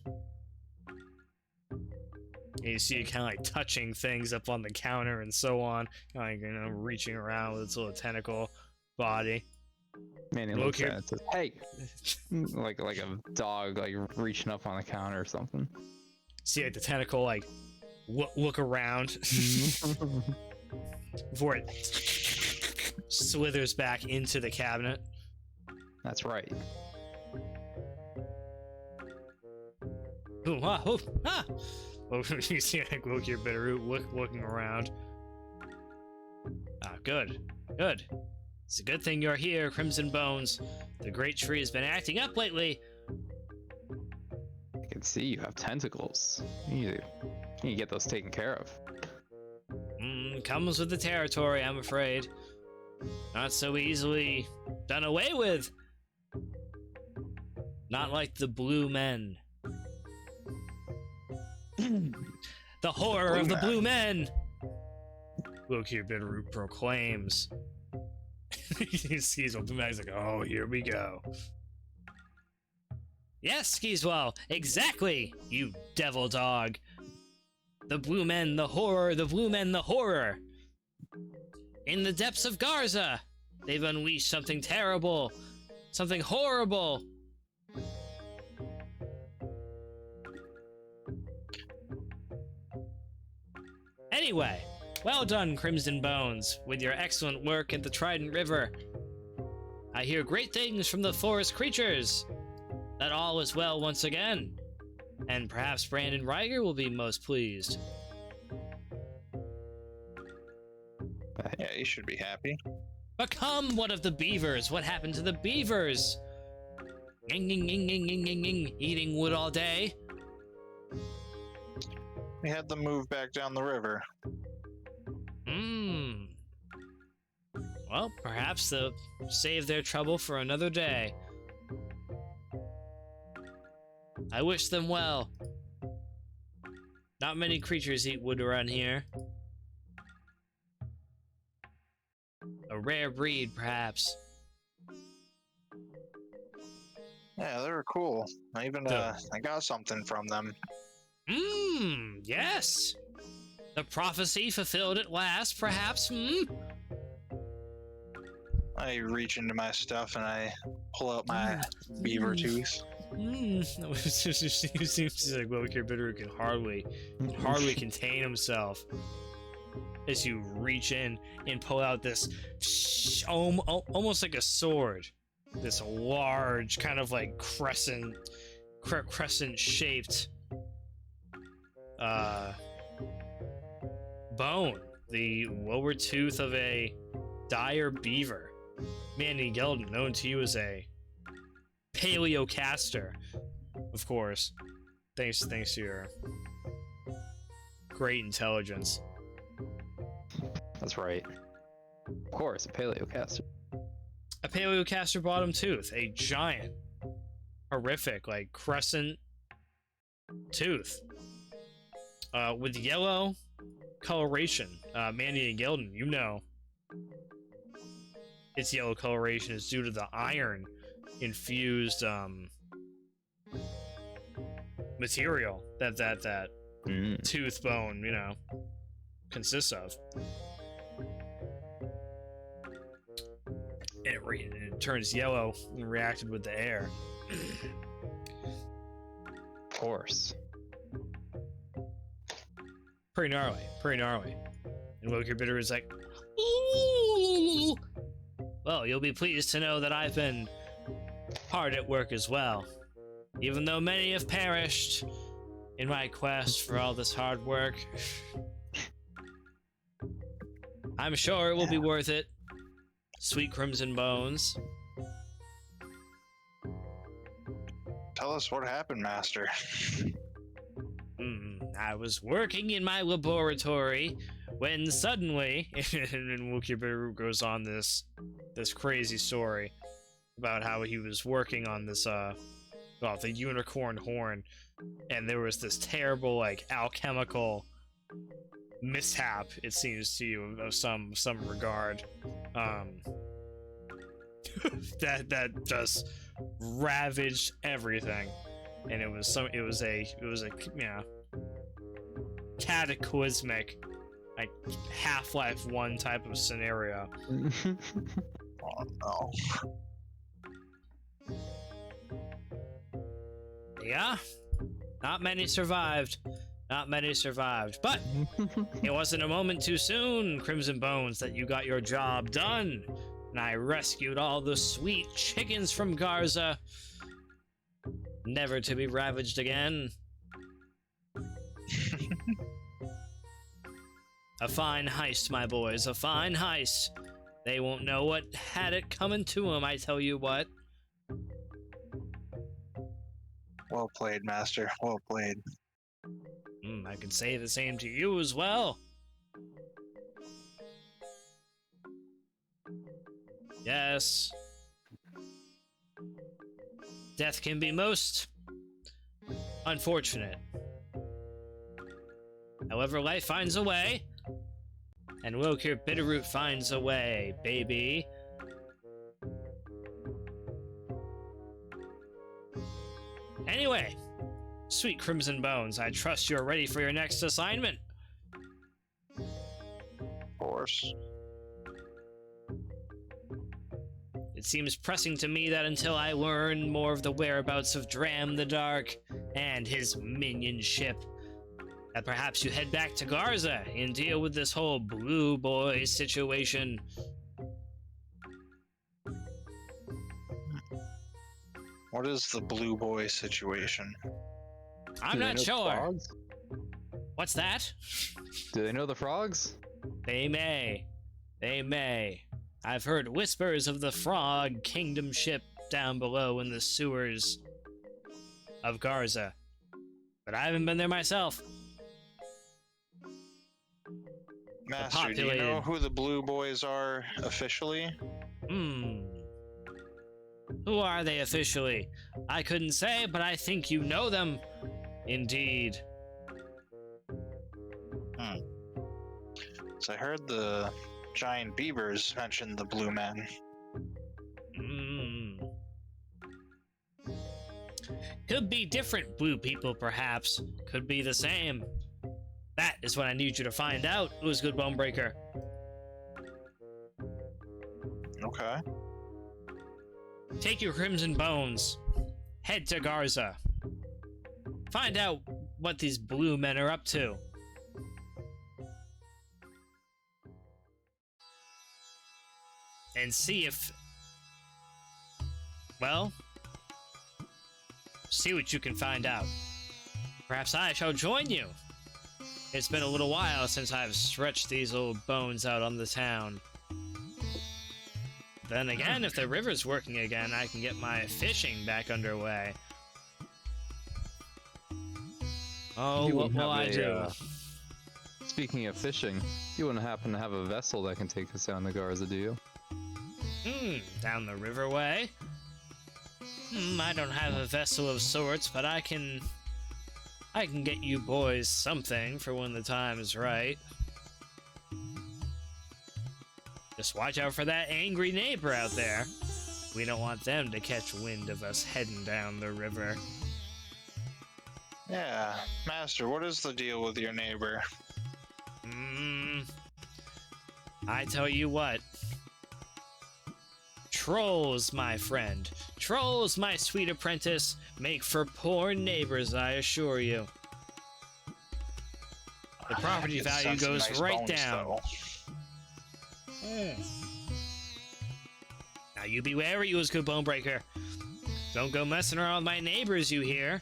And you see it kind of like touching things up on the counter and so on, like, you know, reaching around with its little tentacle body. Mandion looks at it and says, "Hey," like a dog like reaching up on the counter or something. See like the tentacle like look around before it slithers back into the cabinet. That's right. Ooh, ah, oh, ah. Well, you see like Wilkir Bitterroot looking around. Ah, good. It's a good thing you're here, Crimson Bones. The great tree has been acting up lately. I can see you have tentacles. You need to get those taken care of. Comes with the territory, I'm afraid. Not so easily done away with. Not like the Blue Men. The horror of the Blue Men! Wilkir Bitterroot proclaims. Skeezewell, Binbag's like, oh, here we go. Yes, Skeezewell, exactly, you devil dog. The Blue Men, the horror, the Blue Men, the horror. In the depths of Garza, they've unleashed something terrible, something horrible. Anyway, well done, Crimson Bones, with your excellent work at the Trident River. I hear great things from the forest creatures. That all is well once again. And perhaps Brandon Reiger will be most pleased. Yeah, you should be happy. Become one of the beavers. What happened to the beavers? Ging, ging, ging, ging, ging, ging, ging. Eating wood all day. We had them move back down the river. Well, perhaps they'll save their trouble for another day. I wish them well. Not many creatures eat wood around here. A rare breed, perhaps. Yeah, they were cool. I even I got something from them. Yes. The prophecy fulfilled at last, perhaps. I reach into my stuff and I pull out my beaver tooth. It seems like Wilkir Bitterroot can hardly contain himself as you reach in and pull out this almost like a sword, this large kind of like crescent shaped bone, the lower tooth of a dire beaver. Mandion Gelden, known to you as a paleocaster, of course, thanks to your great intelligence. That's right. Of course, a paleocaster. A paleocaster bottom tooth, a giant, horrific, like crescent tooth, with yellow coloration. Mandion Gelden, you know, its yellow coloration is due to the iron infused material that tooth bone, you know, consists of. And it turns yellow and reacted with the air. Of course. Pretty gnarly. And Wilkir Bitter is like, ooh! Well, you'll be pleased to know that I've been hard at work as well. Even though many have perished in my quest for all this hard work, I'm sure it will be worth it. Sweet Crimson Bones. Tell us what happened, Master. I was working in my laboratory when suddenly, and Wilkir Bitterroot goes on this crazy story about how he was working on this the unicorn horn, and there was this terrible like alchemical mishap, it seems to you, of some regard, that just ravaged everything, and it was a you know, cataclysmic, like Half-Life 1 type of scenario. Oh no. Yeah, not many survived. Not many survived, but it wasn't a moment too soon, Crimson Bones, that you got your job done, and I rescued all the sweet chickens from Garza, never to be ravaged again. A fine heist, my boys, a fine heist. They won't know what had it coming to them, I tell you what. Well played, Master. Well played. I can say the same to you as well. Yes. Death can be most unfortunate. However, life finds a way, and Wilkir Bitterroot finds a way, baby. Anyway, sweet Crimson Bones, I trust you're ready for your next assignment. Of course. It seems pressing to me that until I learn more of the whereabouts of Dram the Dark and his minion ship, that perhaps you head back to Garza and deal with this whole Blue Boy situation. What is the Blue Boy situation? I'm not sure. What's that? Do they know the frogs? They may. They may. I've heard whispers of the Frog Kingdom ship down below in the sewers of Garza, but I haven't been there myself. Master, do you know who the Blue Boys are officially? Who are they officially? I couldn't say, but I think you know them. Indeed. So I heard the giant beavers mention the Blue Men. Could be different blue people, perhaps. Could be the same. That is what I need you to find out, Ulzgud Bone-Breaker. Okay. Take your Crimson Bones. Head to Garza. Find out what these blue men are up to. And see if... well... see what you can find out. Perhaps I shall join you. It's been a little while since I've stretched these old bones out on the town. Then again, if the river's working again, I can get my fishing back underway. Oh, what will I do? Speaking of fishing, you wouldn't happen to have a vessel that can take us down the Garza, do you? Down the riverway? I don't have a vessel of sorts, but I can get you boys something for when the time is right. Just watch out for that angry neighbor out there. We don't want them to catch wind of us heading down the river. Yeah, Master, what is the deal with your neighbor? I tell you what. Trolls, my friend. Trolls, my sweet apprentice, make for poor neighbors, I assure you. The property value goes right down. Now you be wary, Ulzgud Bone-Breaker. Don't go messing around with my neighbors, you hear?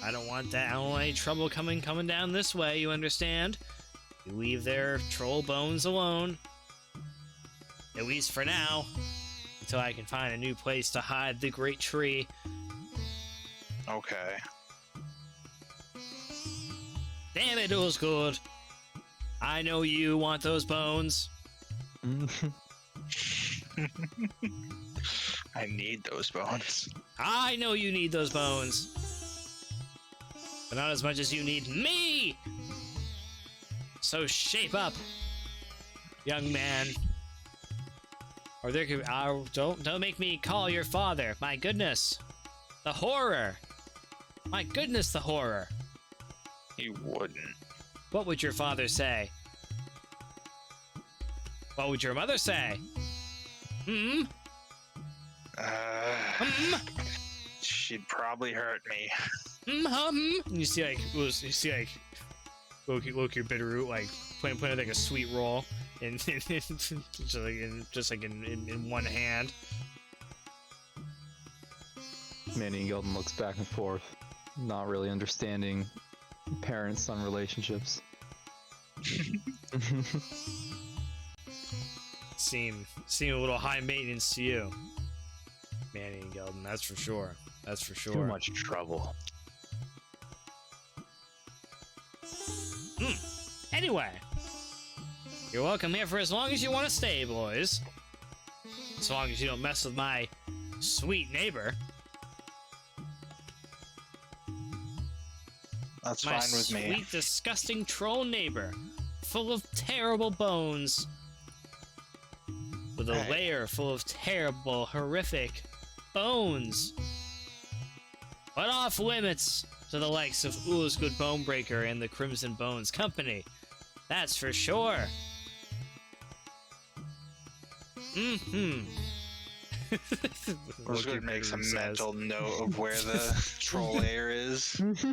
I don't want that. I don't want any trouble coming down this way, you understand? You leave their troll bones alone. At least for now. Until I can find a new place to hide the great tree. Okay. Damn it, Ulzgud. I know you want those bones. I need those bones. I know you need those bones. But not as much as you need me! So shape up, young man. Or there could don't make me call your father. My goodness. The horror. My goodness, the horror. He wouldn't. What would your father say? What would your mother say? Hmm? She'd probably hurt me. And you see Loki Bitterroot like playing like a sweet roll in just like in one hand. Mandion Gelden looks back and forth, not really understanding parent-son relationships. Seem a little high maintenance to you, Mandion Gelden. That's for sure. That's for sure. Too much trouble. Anyway, you're welcome here for as long as you want to stay, boys. As long as you don't mess with my sweet neighbor. That's My fine with me. sweet, disgusting troll neighbor, full of terrible bones, with a lair full of terrible, horrific bones. But off limits to the likes of Ulzgud Bone-Breaker and the Crimson Bones Company. That's for sure. Ulzgud makes a mental note of where the troll lair is. You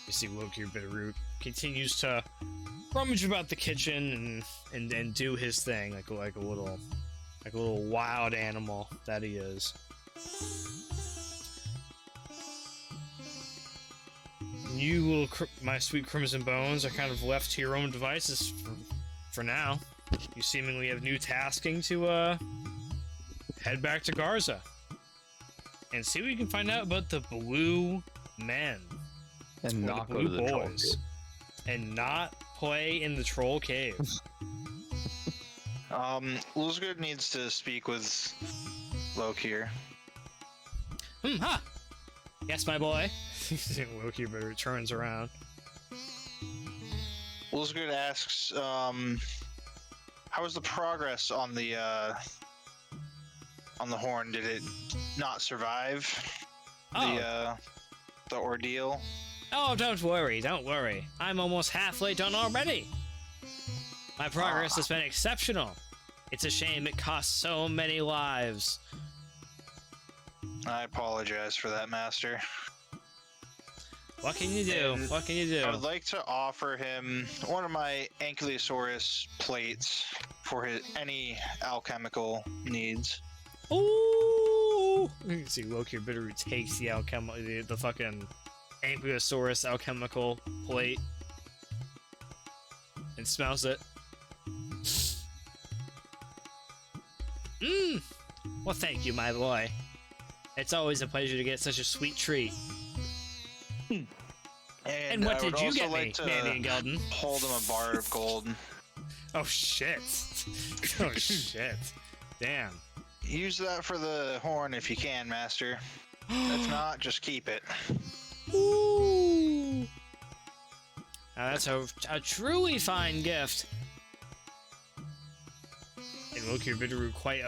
see Loki Bitterroot continues to rummage about the kitchen and do his thing like a little wild animal that he is. You little my sweet Crimson Bones are kind of left to your own devices for now. You seemingly have new tasking to head back to Garza and see what you can find out about the Blue Men And not go to the troll cave. And not play in the troll cave. Ulzgud needs to speak with Loki here. Ha! Yes, my boy. Loki turns around. Ulzgud asks, how was the progress on the horn? Did it not survive the ordeal? Oh, don't worry, don't worry. I'm almost halfway done already. My progress has been exceptional. It's a shame it cost so many lives. I apologize for that, Master. What can you do? And what can you do? I would like to offer him one of my Ankylosaurus plates for any alchemical needs. Ooh! You can see Loki Bitterroot takes the the fucking Ankylosaurus alchemical plate and smells it. Well, thank you, my boy. It's always a pleasure to get such a sweet treat. And what did you get me, Mandion Gelden? Hold him a bar of gold. Oh shit! Oh shit! Damn. Use that for the horn if you can, Master. If not, just keep it. Ooh! Now that's a truly fine gift. And Loki Bitterroot quite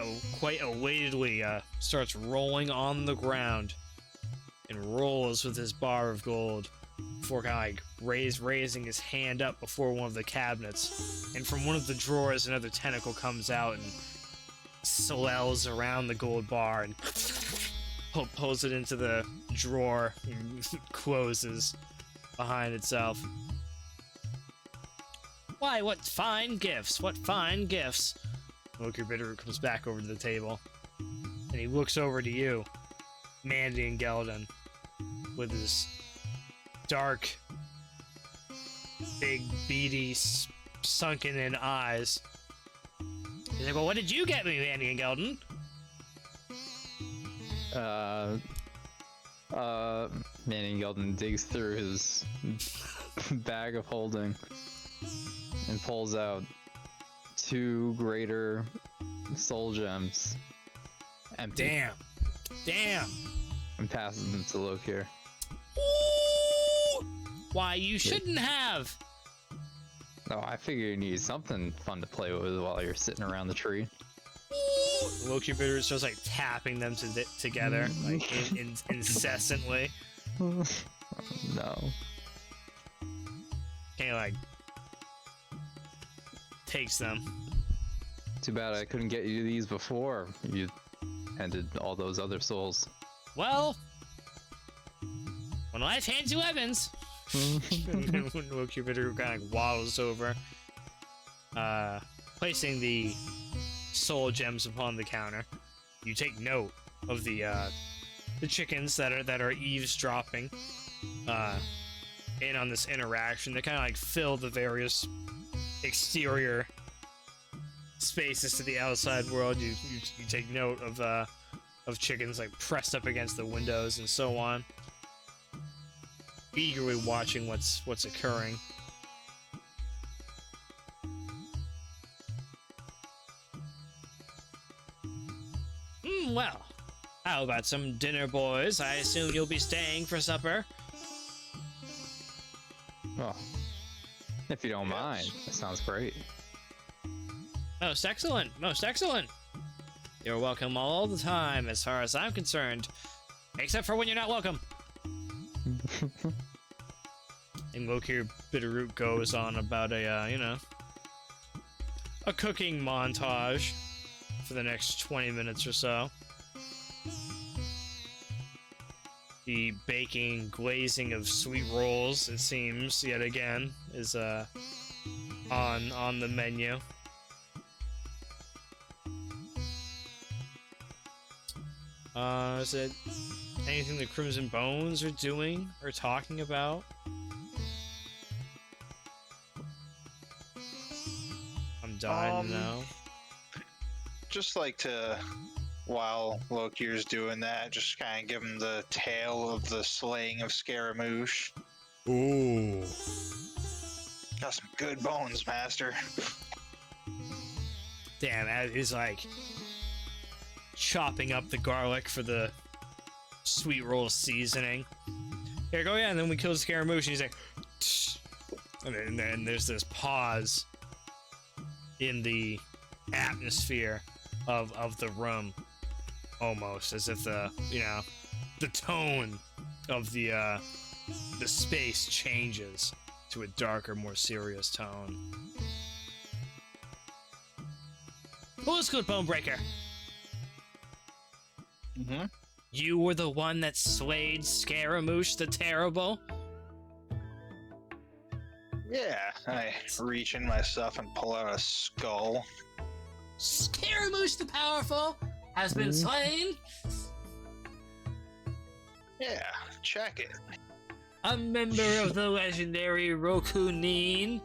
elatedly starts rolling on the ground and rolls with his bar of gold before kind of like raising his hand up before one of the cabinets. And from one of the drawers, another tentacle comes out and swells around the gold bar and pulls it into the drawer and closes behind itself. Why, what fine gifts! What fine gifts! Loki Bitterroot comes back over to the table, and he looks over to you, Mandion Gelden, with his dark, big, beady, sunken-in eyes. He's like, well, what did you get me, Mandion Gelden? Mandion Gelden digs through his bag of holding and pulls out 2 greater soul gems. Empty. Damn. And passes them to Lokir. Ooh! Why, you shouldn't have. Oh, I figure you need something fun to play with while you're sitting around the tree. Loki Bitter is just like tapping them together, like incessantly. No. Kind of like takes them. Too bad I couldn't get you these before you ended all those other souls. Well, when life hands you weapons. When Loki Bitter kind of waddles over, placing the soul gems upon the counter. You take note of the chickens that are eavesdropping in on this interaction. They kind of like fill the various exterior spaces to the outside world. You take note of chickens like pressed up against the windows and so on, eagerly watching what's occurring. Well, how about some dinner, boys? I assume you'll be staying for supper. Oh, if you don't mind, that sounds great. Most excellent, most excellent. You're welcome all the time, as far as I'm concerned, except for when you're not welcome. And Loki Bitterroot goes on about a cooking montage for the next 20 minutes or so. The baking, glazing of sweet rolls, it seems, yet again, is on the menu. Is it anything the Crimson Bones are doing or talking about? I'm dying to know. Just like to, while Lokir's doing that, just kind of give him the tale of the slaying of Scaramouche. Ooh. Got some good bones, master. Damn, that is like chopping up the garlic for the sweet roll seasoning. Here, go, yeah, and then we kill the Scaramouche, and he's like, tsh. And then there's this pause in the atmosphere of the room, almost as if the tone of the space changes to a darker, more serious tone. Ulzgud Bone-Breaker. Mm-hmm. You were the one that slayed Scaramouche the Terrible? Yeah, I reach in my stuff and pull out a skull. Scaramouche the Powerful has been slain? Yeah, check it. A member of the legendary Rokunin,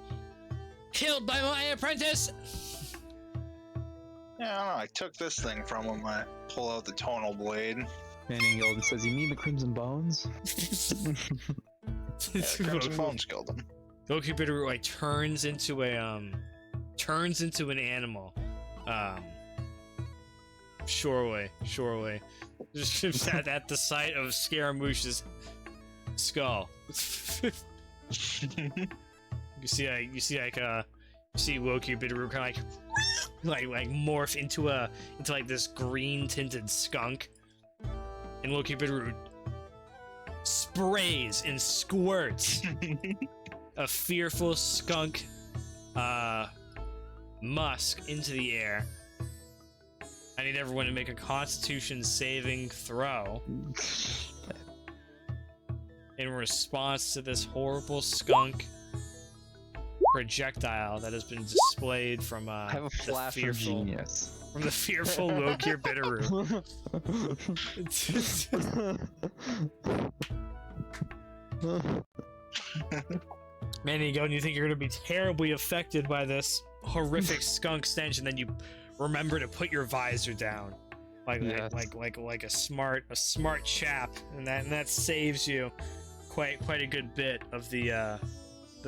killed by my apprentice? Yeah, I don't know, I took this thing from him. I pull out the tonal blade. Mandion Gelden says, "You mean the Crimson Bones?" Yeah, Crimson Bones killed him. Goku Bitter like turns into an animal. Surely. Just at the sight of Scaramouche's skull. You see Loki Bitterroot kind of like morph into like this green tinted skunk, and Loki Bitterroot sprays and squirts a fearful skunk musk into the air. I need everyone to make a Constitution saving throw in response to this horrible skunk projectile that has been displayed from I have a flash of genius. From the fearful Lokir Bitterroot. Man, you go and you think you're gonna be terribly affected by this horrific skunk stench, and then you remember to put your visor down, like a smart chap, and that saves you quite a good bit of the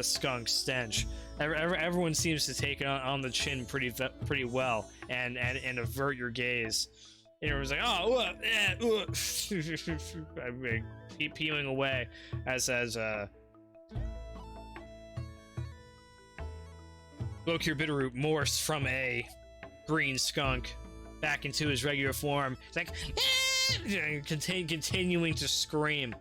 skunk stench. Everyone seems to take it on the chin pretty well, and avert your gaze. And everyone's like, oh, peeling away as Lokir Bitterroot morphs from a green skunk back into his regular form. He's like, continuing to scream,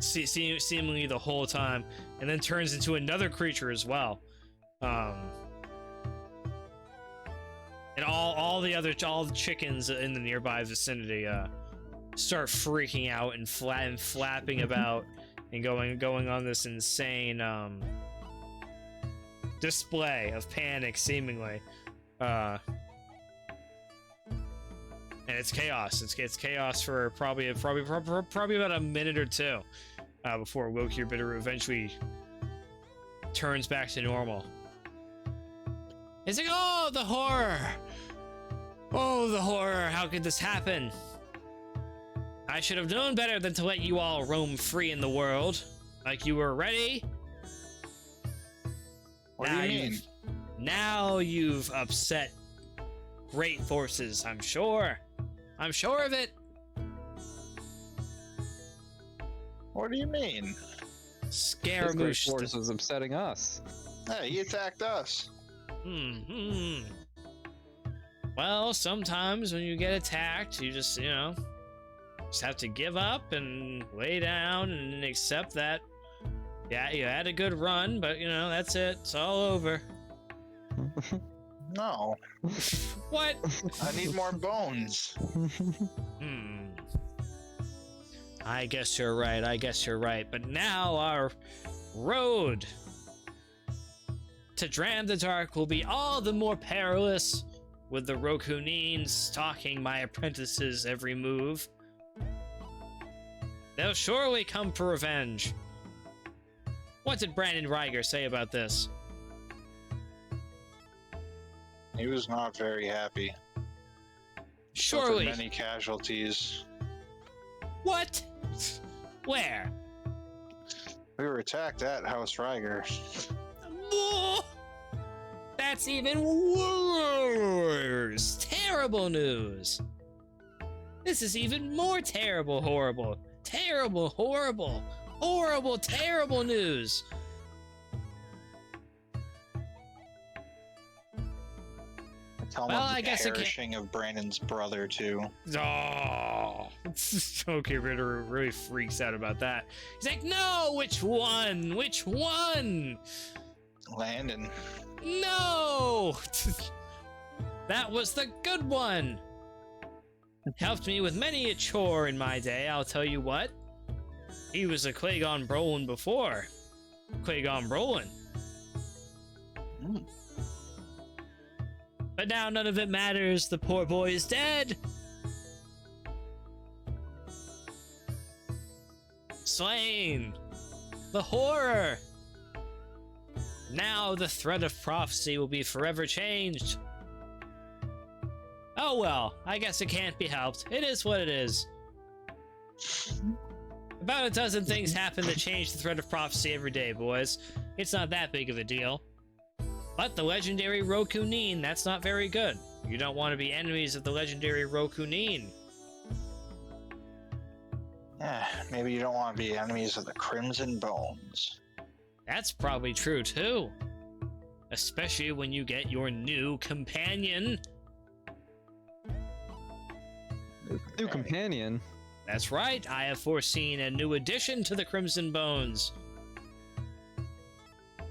seemingly the whole time, and then turns into another creature as well. And all the chickens in the nearby vicinity start freaking out and flapping about and going on this insane display of panic, seemingly. And it's chaos. It's chaos for probably about a minute or two before Wilkir Bitterroot eventually turns back to normal. He's like, oh, the horror! Oh, the horror! How could this happen? I should have known better than to let you all roam free in the world, like you were ready. What do you mean? Now you've upset great forces, I'm sure. I'm sure of it. What do you mean? Scaramouche. Force was upsetting us. Hey, he attacked us. Well, sometimes when you get attacked, you just, just have to give up and lay down and accept that. Yeah, you had a good run, but that's it. It's all over. No. What? I need more bones. I guess you're right. But now our road to Dram the Dark will be all the more perilous, with the Rokunin stalking my apprentices' every move. They'll surely come for revenge. What did Brandon Ryger say about this? He was not very happy. Surely. Suffered many casualties. What? Where? We were attacked at House Ryger. That's even worse. Terrible news. This is even more terrible, horrible. Terrible, horrible. Horrible, terrible news. Tell him of the perishing of Brandon's brother, too. Oh. Okay, Ritter really freaks out about that. He's like, no, which one? Which one? Landon. No! That was the good one! Helped me with many a chore in my day, I'll tell you what. He was a Quagon Brolin before. Quagon Brolin. But now none of it matters, the poor boy is dead! Slain! The horror! Now the thread of prophecy will be forever changed. Oh well, I guess it can't be helped. It is what it is. About a dozen things happen that change the thread of prophecy every day, boys. It's not that big of a deal. But the legendary Rokunin, that's not very good. You don't want to be enemies of the legendary Rokunin. Yeah, maybe you don't want to be enemies of the Crimson Bones. That's probably true too. Especially when you get your new companion. New companion? That's right, I have foreseen a new addition to the Crimson Bones.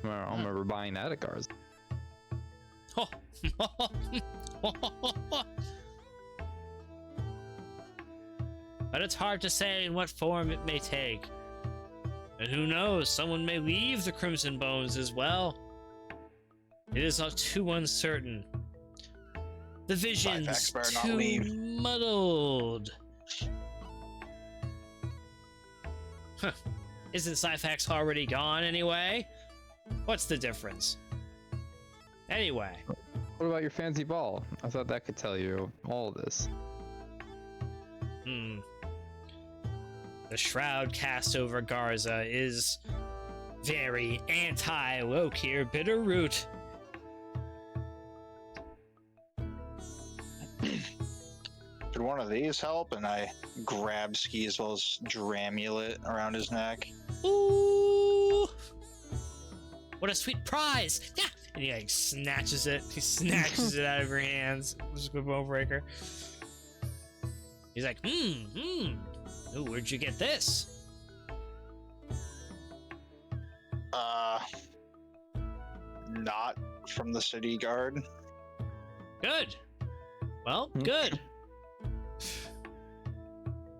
I don't remember buying that at Garza. But it's hard to say in what form it may take. And who knows, someone may leave the Crimson Bones as well. It is not too uncertain. The vision's too muddled. Huh. Isn't Syphax already gone anyway? What's the difference? Anyway. What about your fancy ball? I thought that could tell you all of this. The shroud cast over Garza is very anti-Wilkir Bitterroot. Could one of these help? And I grab Skeezewell's Dramulet around his neck. Ooh! What a sweet prize! Yeah, and he like snatches it. He snatches it out of your hands. Ulzgud Bone-Breaker. He's like, Ooh, where'd you get this? Not from the city guard. Good. Well, good.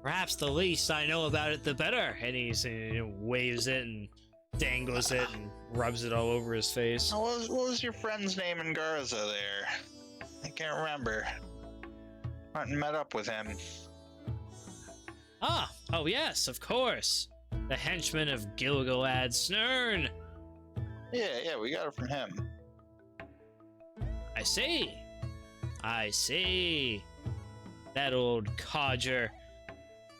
Perhaps the least I know about it, the better. And he waves it and dangles it and rubs it all over his face. What was your friend's name in Garza there? I can't remember. Went and met up with him. Oh yes, of course. The henchman of Gilgalad's Nirn. Yeah, we got it from him. I see. That old codger.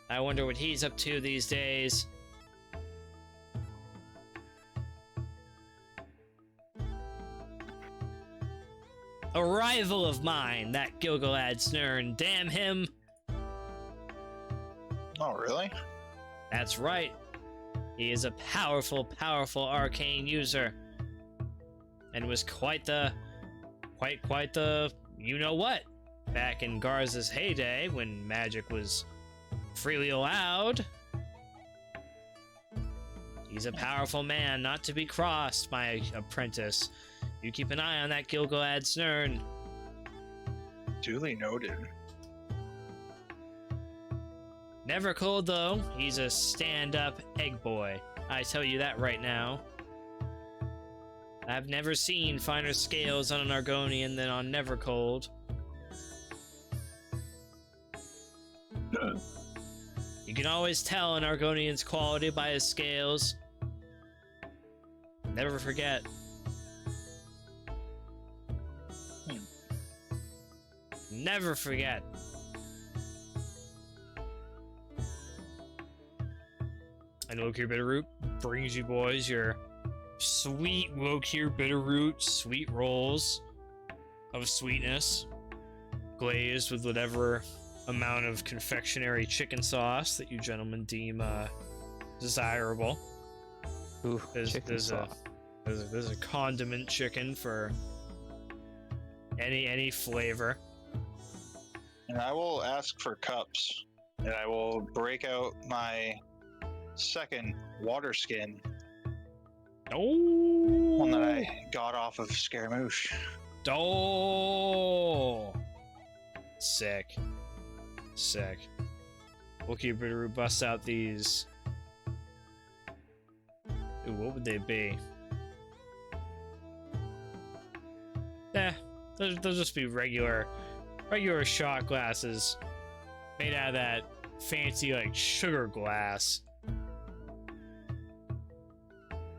I wonder what he's up to these days. A rival of mine, that Gilgalad's Nirn. Damn him. Oh, really? That's right. He is a powerful arcane user. And was quite the you know what. Back in Garza's heyday, when magic was freely allowed. He's a powerful man, not to be crossed, my apprentice. You keep an eye on that Gilgalad's Nirn. Duly noted. Never cold though. He's a stand-up egg boy. I tell you that right now. I've never seen finer scales on an Argonian than on Nevercold. You can always tell an Argonian's quality by his scales. Never forget. Never forget. And Wokir Bitterroot brings you boys your sweet Wokir Bitterroot sweet rolls of sweetness, glazed with whatever amount of confectionery chicken sauce that you gentlemen deem desirable. Ooh, There's a condiment chicken for any flavor. And I will ask for cups, and I will break out my second water skin. Oh, One that I got off of Scaramouche. Oh, sick. Wokir Bitterroot busts out these. Ooh, what would they be? They'll just be regular shot glasses made out of that fancy like sugar glass,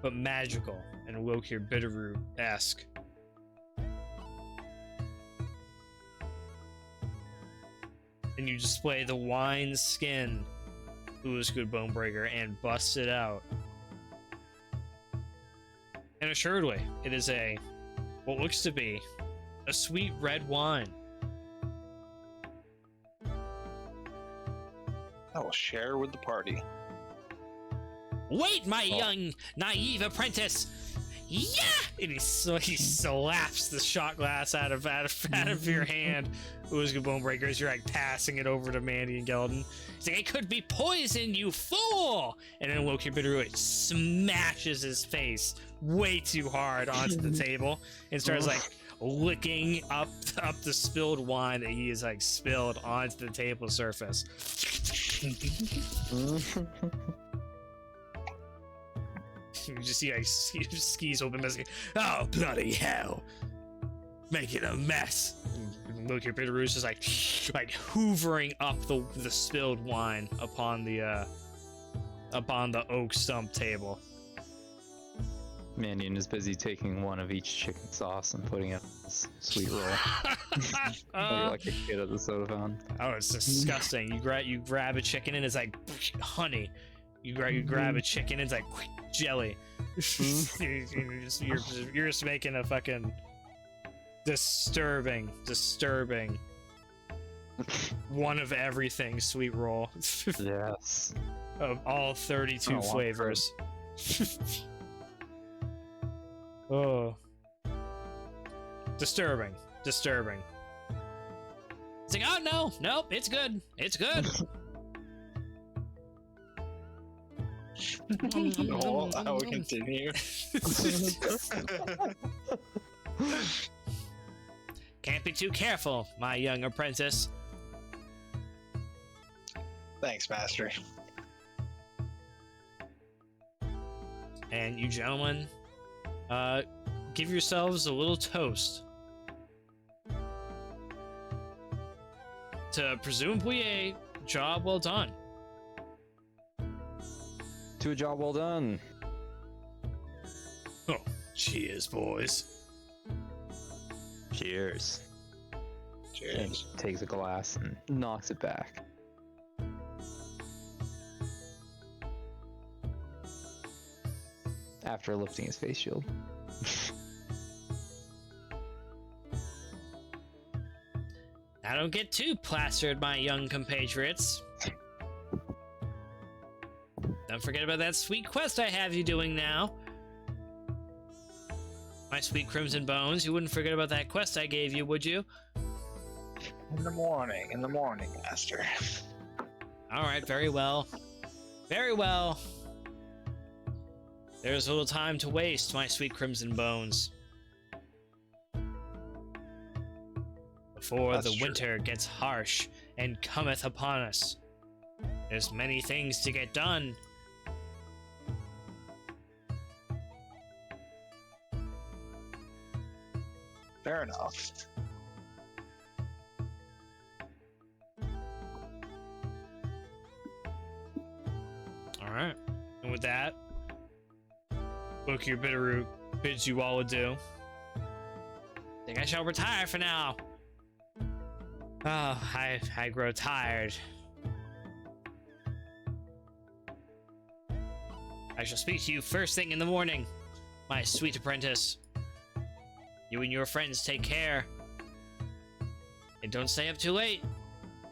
but magical and Wokir Bitterroot-esque. And you display the wine skin Ulzgud Bone-Breaker and bust it out. And assuredly, it is what looks to be a sweet red wine. I will share with the party. Wait, my young, naive apprentice! Yeah! And he slaps the shot glass out of your hand, Ulzgud Bone-Breaker, as you're like passing it over to Mandion and Gelden. He's like, it could be poison, you fool! And then Wokir Bitterroot smashes his face way too hard onto the table and starts like licking up the spilled wine that he has like spilled onto the table surface. You just see like Skeezewell been messing. Oh bloody hell! Making a mess. And Wokir Bitterroot is just like hoovering up the spilled wine upon the oak stump table. Mandion is busy taking one of each chicken sauce and putting it in his sweet roll. Like a kid at the soda fountain. Oh, it's disgusting. You grab a chicken and it's like honey. You grab a chicken and it's like jelly. You're just making a fucking disturbing one of everything sweet roll. Yes. Of all 32 flavors. Oh. Disturbing. Disturbing. It's like, oh no, nope, it's good. It's good. Oh, I will continue. Can't be too careful, my young apprentice. Thanks, Master. And you gentlemen, give yourselves a little toast to presumably a job well done. To a job well done. Oh, cheers, boys. Cheers. Cheers. And takes a glass and knocks it back. After lifting his face shield. Now don't get too plastered, my young compatriots. Don't forget about that sweet quest I have you doing now. My sweet Crimson Bones, you wouldn't forget about that quest I gave you, would you? In the morning, Master. Alright, very well. Very well. There's little time to waste, my sweet Crimson Bones. Before That's the true. winter gets harsh and cometh upon us. There's many things to get done. Fair enough. Alright. And with that, Bokir Bitterroot bids you all adieu. Think I shall retire for now. Oh, I grow tired. I shall speak to you first thing in the morning, my sweet apprentice. You and your friends take care. And don't stay up too late.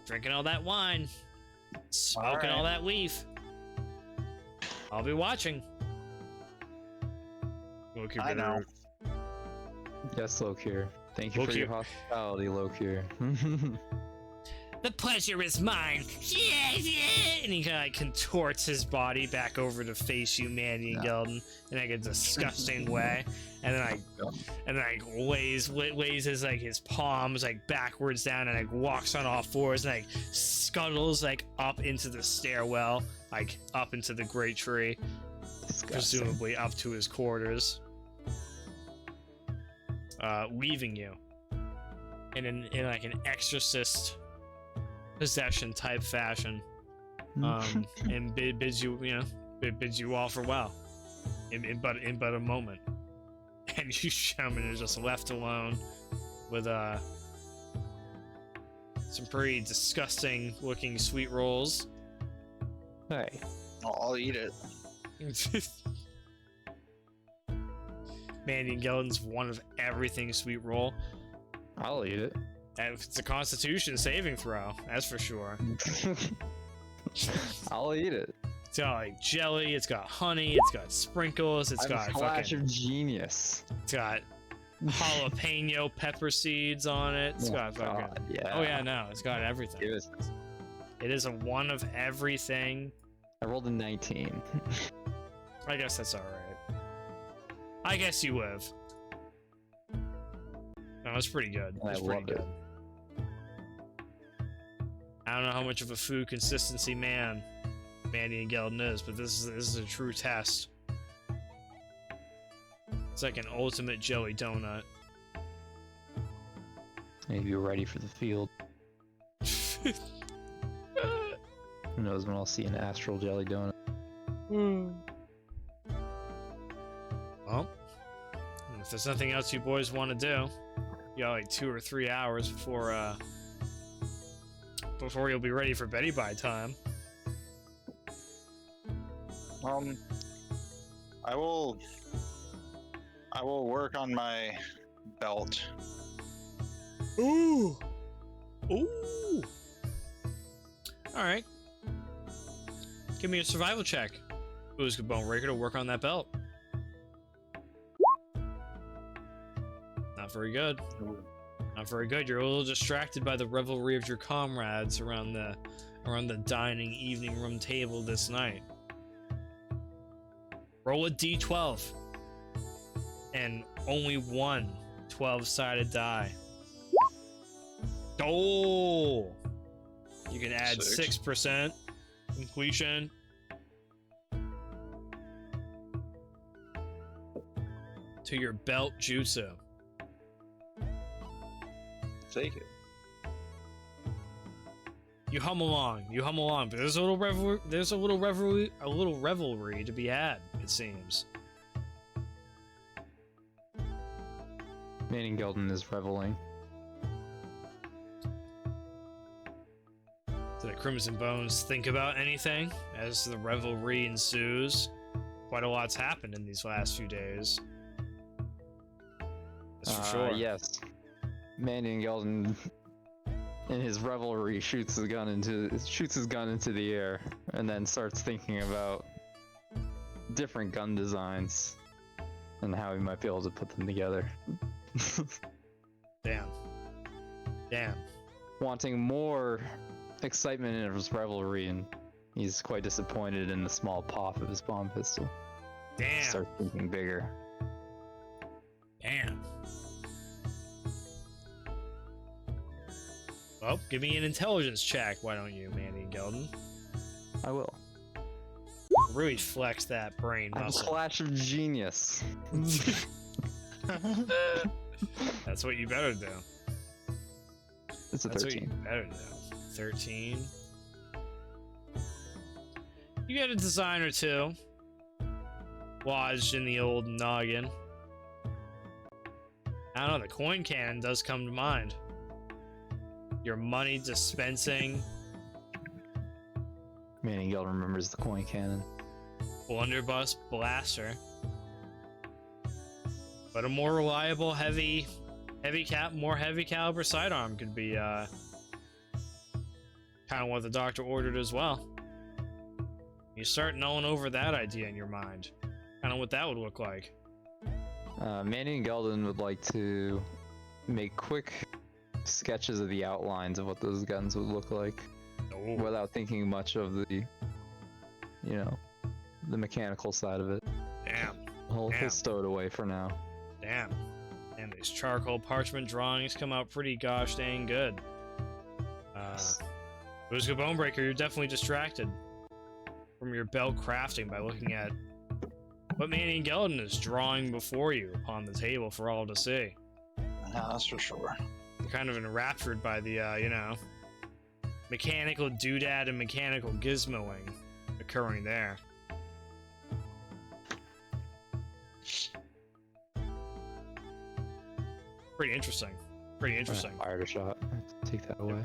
Drinking all that wine. Smoking all that leaf. I'll be watching. I know. Yes, Lokir. Thank you for Lokir. your hospitality, Lokir. The pleasure is mine. Yeah, yeah. And he kind of like contorts his body back over to face you, Mandion Gelden, in like a disgusting way. And then like lays his like his palms like backwards down and like walks on all fours and like scuttles like up into the stairwell, like up into the great tree, presumably up to his quarters, leaving you in like an exorcist possession type fashion, and bids you all farewell in but a moment. And you gentlemen are just left alone with some pretty disgusting looking sweet rolls. Hey. I'll eat it. Mandion Gelden's one of everything sweet roll. I'll eat it. And it's a Constitution saving throw, that's for sure. I'll eat it. It's got like jelly, it's got honey, it's got sprinkles, it's got a flash fucking, of genius. it's got jalapeno pepper seeds on it. It's got fucking. God, yeah. Oh yeah, no, it's got everything. It was- It is a one of everything. I rolled a 19. I guess that's alright. I guess you live. No, it's pretty good. I It's pretty loved it. good. I don't know how much of a food consistency man Mandion Gelden is, but this is a true test. It's like an ultimate jelly donut. Maybe you're ready for the field. Who knows when I'll see an astral jelly donut. Well, if there's nothing else you boys want to do, you got like 2 or 3 hours before you'll be ready for Betty by time. I will work on my belt. Ooh. Ooh. All right. Give me a survival check. Ulzgud Bone-Breaker to work on that belt. Not very good. Not very good. You're a little distracted by the revelry of your comrades around the dining evening room table this night. Roll a d12. And only one 12-sided die. Oh! You can add 6% completion. To your belt jutsu. Take it. You hum along, but there's a little revelry to be had, it seems. Meaning Gelden is reveling. Do the Crimson Bones think about anything as the revelry ensues? Quite a lot's happened in these last few days. That's for sure. Yes. Mandion Gelden, in his revelry, shoots his gun into the air, and then starts thinking about different gun designs and how he might be able to put them together. Damn. Wanting more excitement in his revelry, and he's quite disappointed in the small pop of his bomb pistol. Damn. Starts thinking bigger. Damn. Well, give me an intelligence check, why don't you, Mandion Gelden? I will. Really flex that brain I have a muscle. flash of genius. That's what you better do. It's a That's 13. what you better do. 13. You get a design or two lodged in the old noggin. I don't know, the coin cannon does come to mind. Your money dispensing Mandion Gelden remembers the coin cannon. blunderbuss blaster. But a more reliable, more heavy caliber sidearm could be kind of what the doctor ordered as well. You start mulling over that idea in your mind. Kind of what that would look like. Mandion Gelden would like to make quick sketches of the outlines of what those guns would look like, Oh, without thinking much of the, the mechanical side of it. damn. He'll Damn. stow it away for now. Damn. And these charcoal parchment drawings come out pretty gosh dang good. Ulzgud Bone-Breaker, you're definitely distracted from your belt crafting by looking at what Mandion Gelden is drawing before you upon the table for all to see. No, that's for sure. You're kind of enraptured by the, mechanical doodad and mechanical gizmoing occurring there. Pretty interesting. Pretty interesting. I fired a shot. Take that away.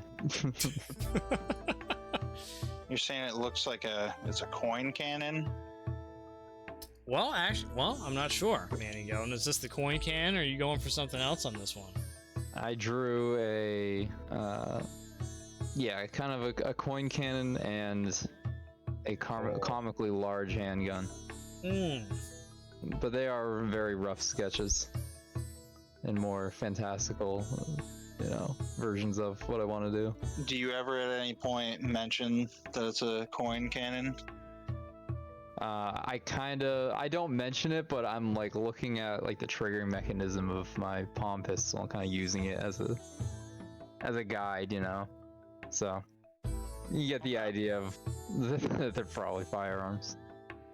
You're saying it looks like it's a coin cannon? Well, I'm not sure, Mandion Gelden. Is this the coin can, or are you going for something else on this one? I drew a, kind of a coin cannon and a comically large handgun. But they are very rough sketches and more fantastical, versions of what I want to do. Do you ever at any point mention that it's a coin cannon? I don't mention it, but I'm like looking at like the triggering mechanism of my palm pistol and kind of using it as a guide, So you get the idea of that they're probably firearms.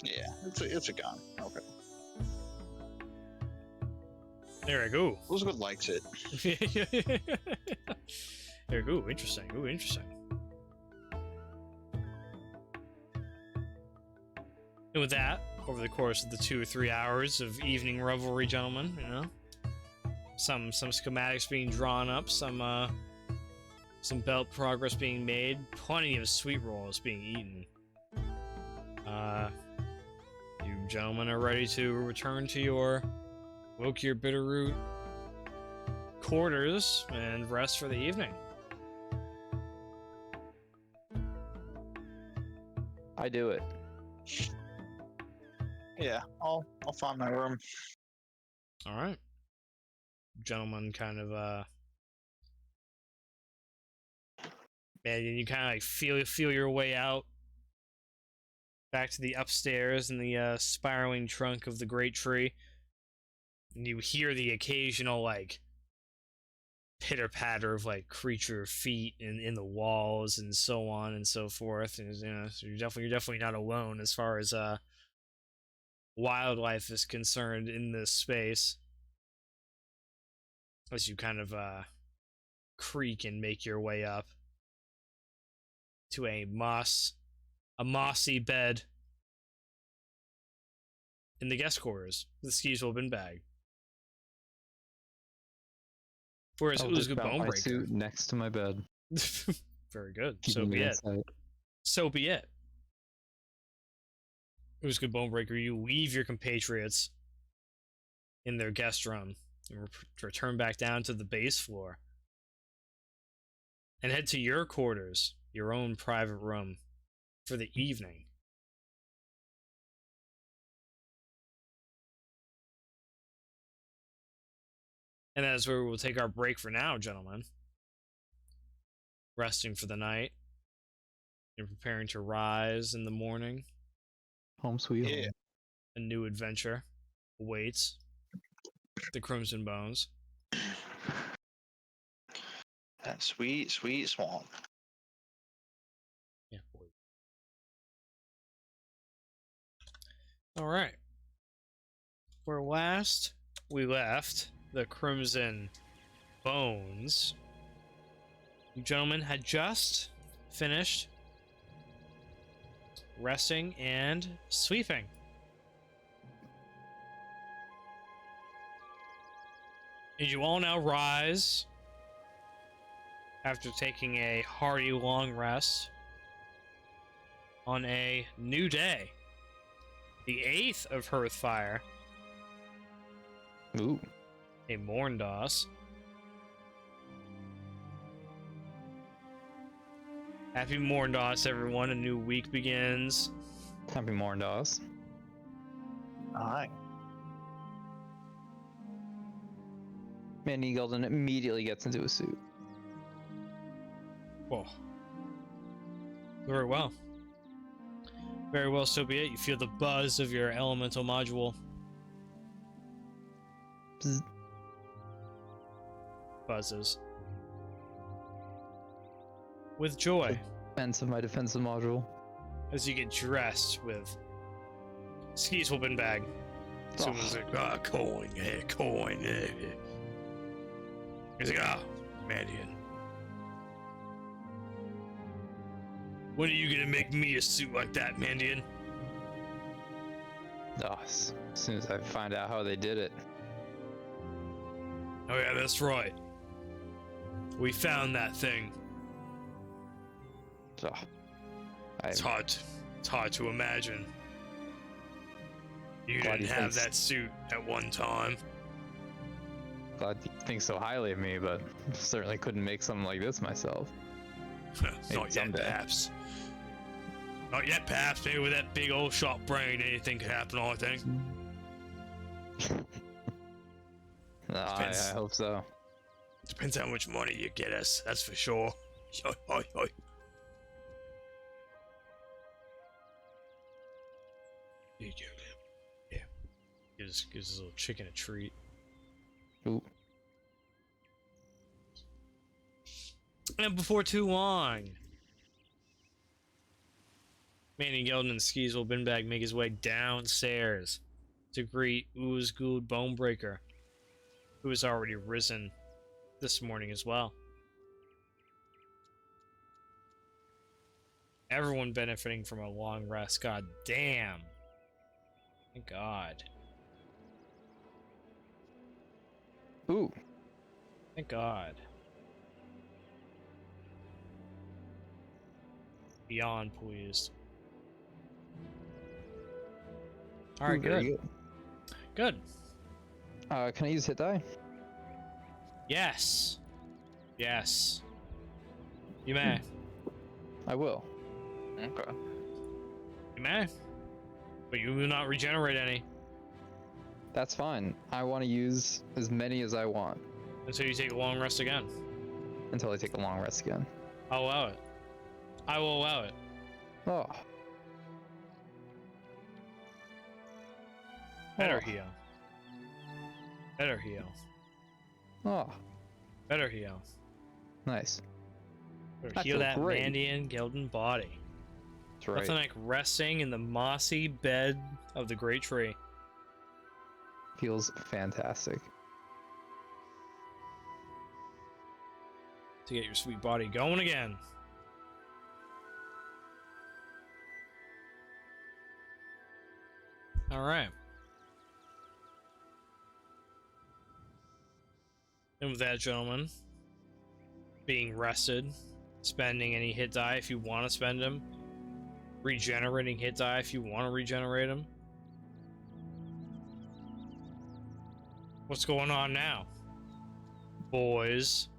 Yeah, it's a gun. Okay. There we go. Ulzgud likes it. There we go. Interesting. Ooh, interesting. And with that, over the course of the 2 or 3 hours of evening revelry, gentlemen, some schematics being drawn up, some belt progress being made, plenty of sweet rolls being eaten. You gentlemen are ready to return to your Wokir Bitterroot quarters and rest for the evening. I do it. Yeah, I'll find my room. All right. gentlemen kind of and you kind of like feel your way out back to the upstairs in the spiraling trunk of the great tree, and you hear the occasional like pitter patter of like creature feet in the walls and so on and so forth. And you know, so you're definitely not alone as far as wildlife is concerned in this space, as you kind of creak and make your way up to a mossy bed in the guest quarters, the Skeezewell Binbag. Whereas Ulzgud Bone-Breaker suit next to my bed. very good. Keeping So be me it. inside. So be it. Ulzgud Bone-Breaker, you leave your compatriots in their guest room and return back down to the base floor and head to your quarters, your own private room, for the evening. And that is where we will take our break for now, gentlemen. Resting for the night and preparing to rise in the morning. Home sweet home. Yeah. A new adventure awaits the Crimson Bones. That sweet, sweet swamp. Yeah, boy. All right. Where last we left the Crimson Bones, you gentlemen had just finished resting and sweeping. And you all now rise after taking a hearty long rest on a new day, the 8th of Hearthfire, Ooh. a Morndos. Happy Morndos, everyone. A new week begins. Happy Morndos. Aye. Mandion Gelden immediately gets into a suit. Whoa. Very well. Very well, so be it. You feel the buzz of your elemental module. Bzz. Buzzes. With joy. Defense of my defensive module. As you get dressed with Skeezewell Binbag. Someone's like, coin, coin. He's like, Mandion. When are you gonna make me a suit like that, Mandion? As soon as I find out how they did it. Oh yeah, that's right. We found that thing. Oh, It's hard to imagine. You Glad didn't he have thinks- that suit at one time. glad you think so highly of me, but certainly couldn't make something like this myself. Not yet, someday. perhaps. Not yet, perhaps. Maybe with that big old sharp brain, anything could happen, I think. No, I Depends. hope so. Depends how much money you get us, that's for sure. Yeah. Gives his little chicken a treat. Ooh. And before too long, Mandion Gelden and Skeezewell Binbag make his way downstairs to greet Ulzgud Bone-Breaker, who has already risen this morning as well. Everyone benefiting from a long rest. God damn. Thank God. Ooh. Thank God. Beyond pleased. Alright, Ooh, very good. Good. Can I use hit die? Yes. Yes. You may. I will. Okay. You may. But you will not regenerate any. That's fine. I want to use as many as I want Until you take a long rest again. until I take a long rest again. I'll allow it. I will allow it. Oh. Better Oh. heal. Better heal. Oh. Better heal. Nice. Better I heal feel that great. Mandion Gelden body. That's right. Nothing like resting in the mossy bed of the great tree. Feels fantastic. To get your sweet body going again. Alright. And with that, gentlemen, being rested, spending any hit die if you want to spend them, regenerating hit die if you want to regenerate them. What's going on now, boys?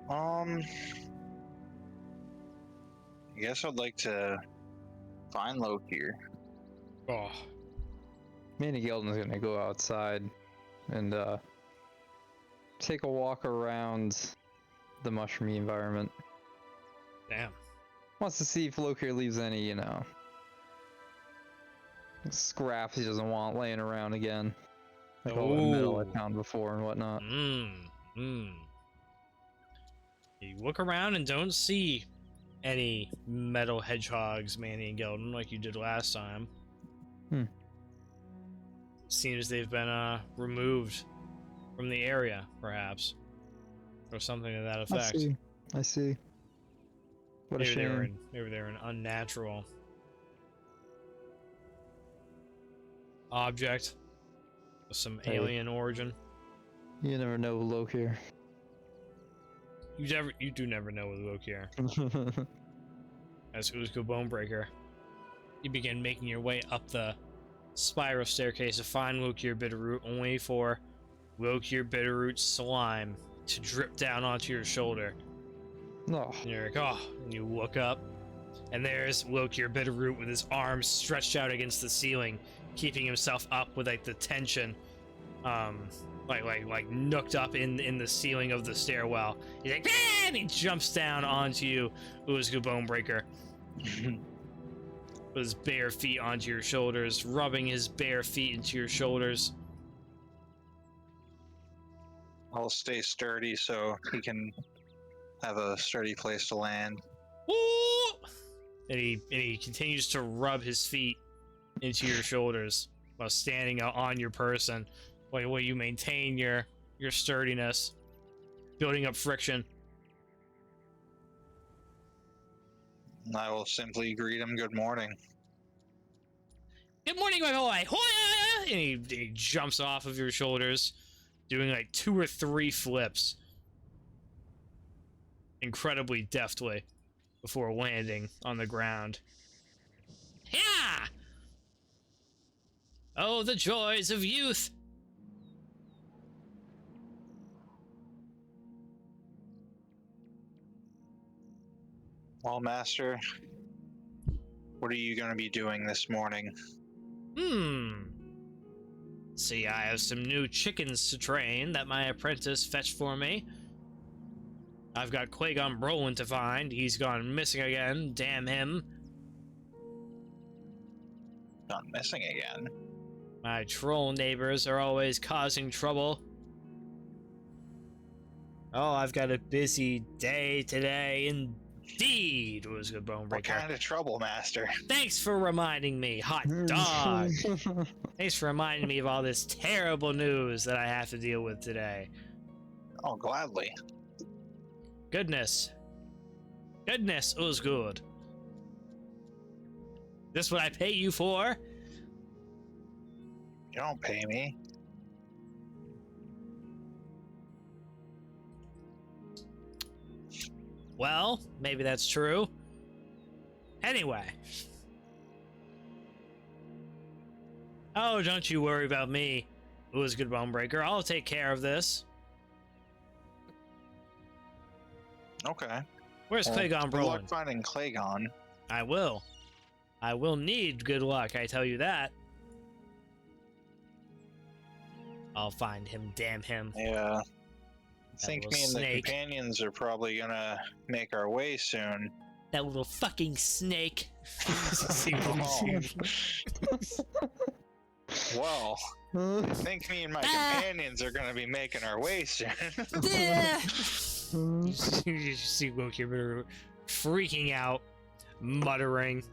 I guess I'd like to find Loki here. Oh, Me and Gelden's gonna go outside and take a walk around the mushroomy environment. damn. Wants to see if Lokir leaves any, you know, scraps he doesn't want laying around again. Like all the metal I Ooh. found before and whatnot. You look around and don't see any metal hedgehogs, Manny and Gelden, like you did last time. Seems they've been removed from the area, perhaps, or something to that effect. I see. What a shame. Maybe they're an unnatural object of some Hey. alien origin. You never know, Lokir. You do never know with Lokir. As Ulzgud Bone-Breaker, you begin making your way up the spiral staircase to find Lokir Bitterroot, only for Lokir Bitterroot's slime to drip down onto your shoulder. No. And you're like, oh, and you look up, and there's Lokir Bitterroot with his arms stretched out against the ceiling, keeping himself up with like the tension, like nooked up in the ceiling of the stairwell. He's like, ah! And he jumps down onto you, Ulzgud Bone-Breaker, with his bare feet onto your shoulders, rubbing his bare feet into your shoulders. I'll stay sturdy so he can have a sturdy place to land. Woo! And he continues to rub his feet into your shoulders while standing on your person, while you maintain your sturdiness, building up friction. And I will simply greet him good morning. Good morning, my boy! Hoya! And he jumps off of your shoulders, doing like 2 or 3 flips, incredibly deftly, before landing on the ground. Yeah! Oh, the joys of youth! Well, Master, what are you going to be doing this morning? See, I have some new chickens to train that my apprentice fetched for me. I've got Qui-Gon Brolin to find. He's gone missing again. Damn him. Not missing again. My troll neighbors are always causing trouble. Oh, I've got a busy day today, indeed, Ulzgud Bone-Breaker. What kind of trouble, Master? Thanks for reminding me, hot dog. Thanks for reminding me of all this terrible news that I have to deal with today. Oh, gladly. Goodness, Ulzgud. This what I pay you for? You don't pay me. Well, maybe that's true. Anyway. Oh, don't you worry about me, Ulzgud Bone-Breaker. I'll take care of this. Okay. Where's Qui-Gon Good luck Brolin? finding Qui-Gon. I will. I will need good luck, I tell you that. I'll find him, damn him. Yeah. I That think little me and snake. the companions are probably gonna make our way soon. That little fucking snake. Well, I think me and my companions are gonna be making our way soon. You see Wilkie freaking out, muttering.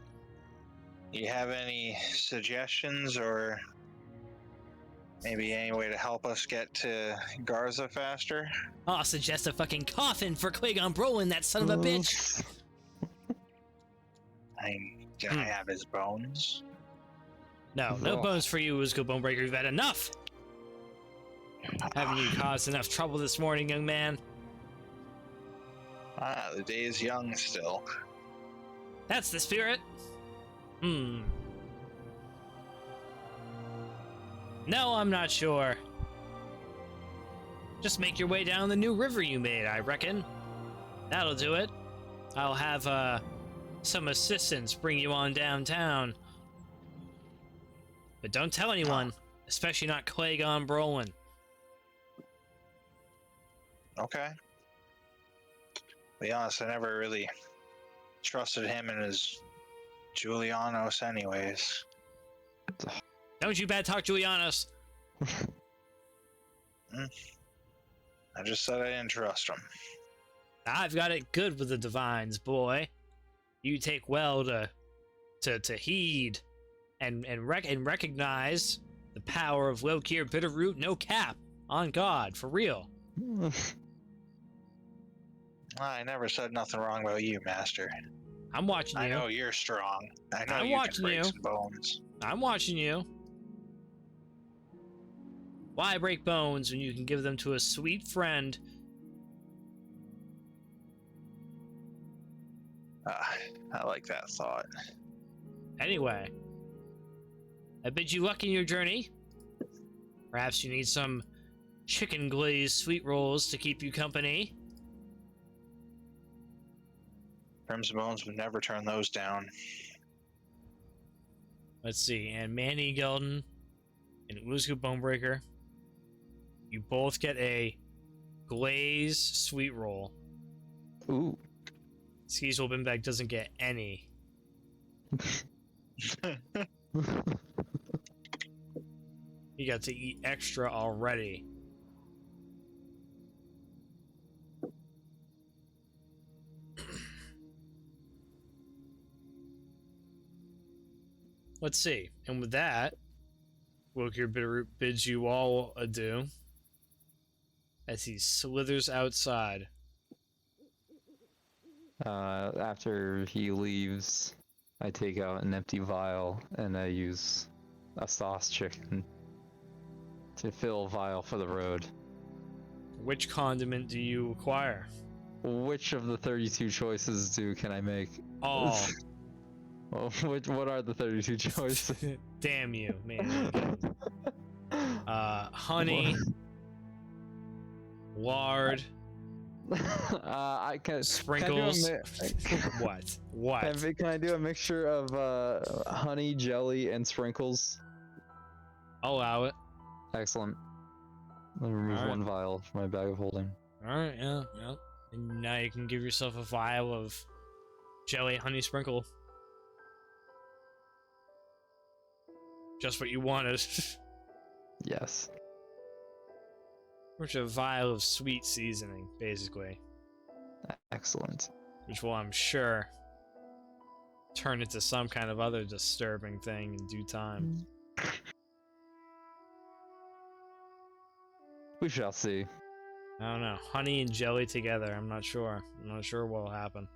You have any suggestions or maybe any way to help us get to Garza faster? I'll suggest a fucking coffin for Qui-Gon Brolin, that son of a bitch. Can I have his bones? No bones for you, Ulzgud Bone-Breaker. You've had enough. Haven't you caused enough trouble this morning, young man? The day is young still. That's the spirit. No, I'm not sure. Just make your way down the new river you made, I reckon. That'll do it. I'll have, some assistants bring you on downtown. But don't tell anyone, especially not Qui-Gon Brolin. Okay. To be honest, I never really trusted him and his Julianos anyways. Don't you bad talk Julianos. I just said I didn't trust him. I've got it good with the divines, boy. You take well to heed and recognize the power of Lokir Bitterroot, no cap, on God, for real. I never said nothing wrong about you, Master. I'm watching you. I know you're strong. I know I'm you watching can break you. some bones. I'm watching you. Why break bones when you can give them to a sweet friend? I like that thought. Anyway, I bid you luck in your journey. Perhaps you need some chicken glazed sweet rolls to keep you company. Crimson Bones would never turn those down. Let's see, and Mandy Gelden and Ulzgud Bone-Breaker, you both get a glazed sweet roll. Ooh. Skeezewell Binbag doesn't get any. He got to eat extra already. Let's see. And with that, Lokir Bitterroot bids you all adieu as he slithers outside. After he leaves, I take out an empty vial and I use a sauce chicken to fill a vial for the road. Which condiment do you acquire? Which of the 32 choices can I make? Oh. Well, what are the 32 choices? Damn you, man. Honey, lard, I can sprinkles. Can What? What? can I do a mixture of honey, jelly, and sprinkles? I'll allow it. Excellent. I'll remove Alright. one vial from my bag of holding. Alright, yeah. And now you can give yourself a vial of jelly honey sprinkle. Just what you wanted. Yes. Which a vial of sweet seasoning, basically. Excellent. Which will, I'm sure, turn into some kind of other disturbing thing in due time. We shall see. I don't know. Honey and jelly together, I'm not sure. I'm not sure what will happen.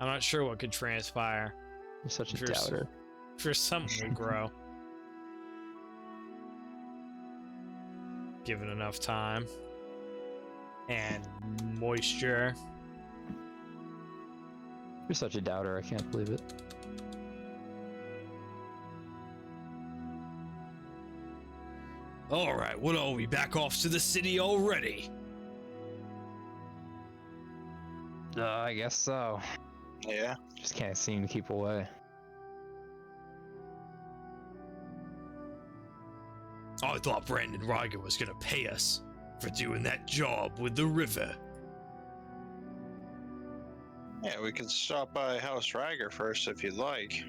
I'm not sure what could transpire. You're such a Sure, sir. doubter. For something to grow. Given enough time. And moisture. You're such a doubter, I can't believe it. Alright, what are we back off to the city already? I guess so. Yeah. Just can't seem to keep away. I thought Brandon Ryger was gonna pay us for doing that job with the river. Yeah, we can stop by House Ryger first if you'd like.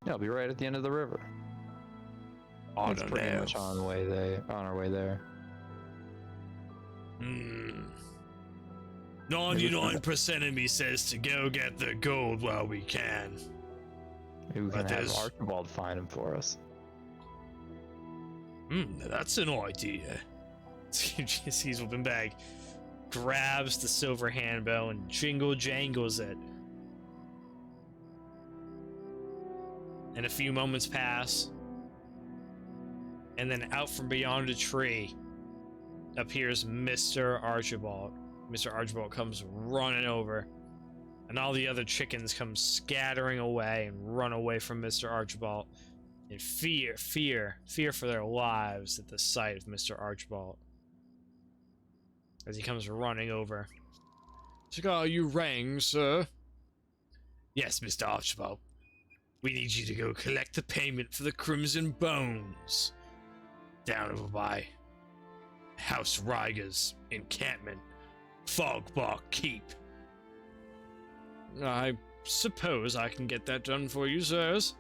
Yeah, I'll be right at the end of the river. I It's don't pretty know. much on our way there. 99% of me says to go get the gold while we can. Maybe we But can have there's- Archibald find him for us. That's an idea. Skeezewell Binbag grabs the silver handbell and jingle jangles it. And a few moments pass, and then out from beyond a tree appears Mr. Archibald. Mr. Archibald comes running over, and all the other chickens come scattering away and run away from Mr. Archibald in fear for their lives at the sight of Mr. Archibald. As he comes running over. Cigar, you rang, sir? Yes, Mr. Archibald. We need you to go collect the payment for the Crimson Bones. Down over by House Ryger's encampment. Fogbark Keep. I suppose I can get that done for you, sirs.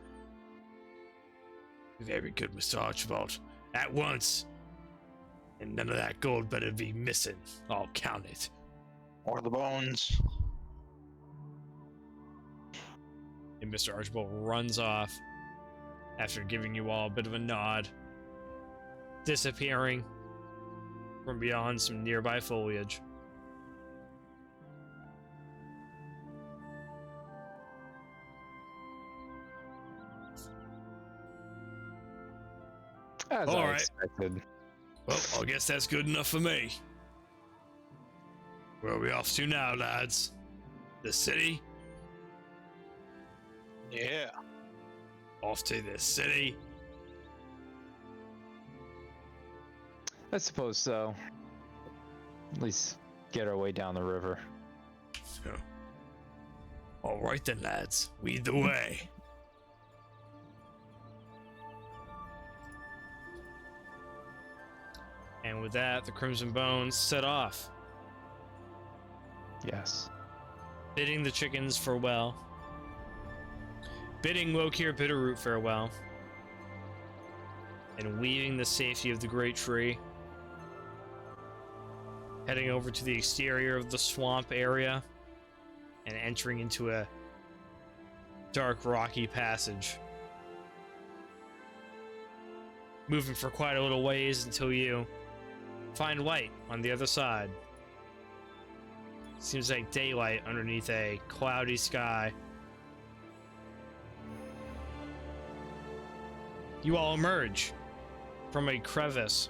Very good, Mr. Archibald. At once. And none of that gold better be missing. I'll count it. Or the bones. And Mr. Archibald runs off after giving you all a bit of a nod, disappearing from beyond some nearby foliage. As All I right. expected. Well, I guess that's good enough for me. Where are we off to now, lads? The city? Yeah. Off to the city? I suppose so. At least get our way down the river. All right then, lads. Lead the way. And with that, the Crimson Bones set off, Yes. bidding the chickens farewell, bidding Wokir Bitterroot farewell, and leaving the safety of the great tree, heading over to the exterior of the swamp area, and entering into a dark, rocky passage. Moving for quite a little ways until you find light on the other side. Seems like daylight underneath a cloudy sky. You all emerge from a crevice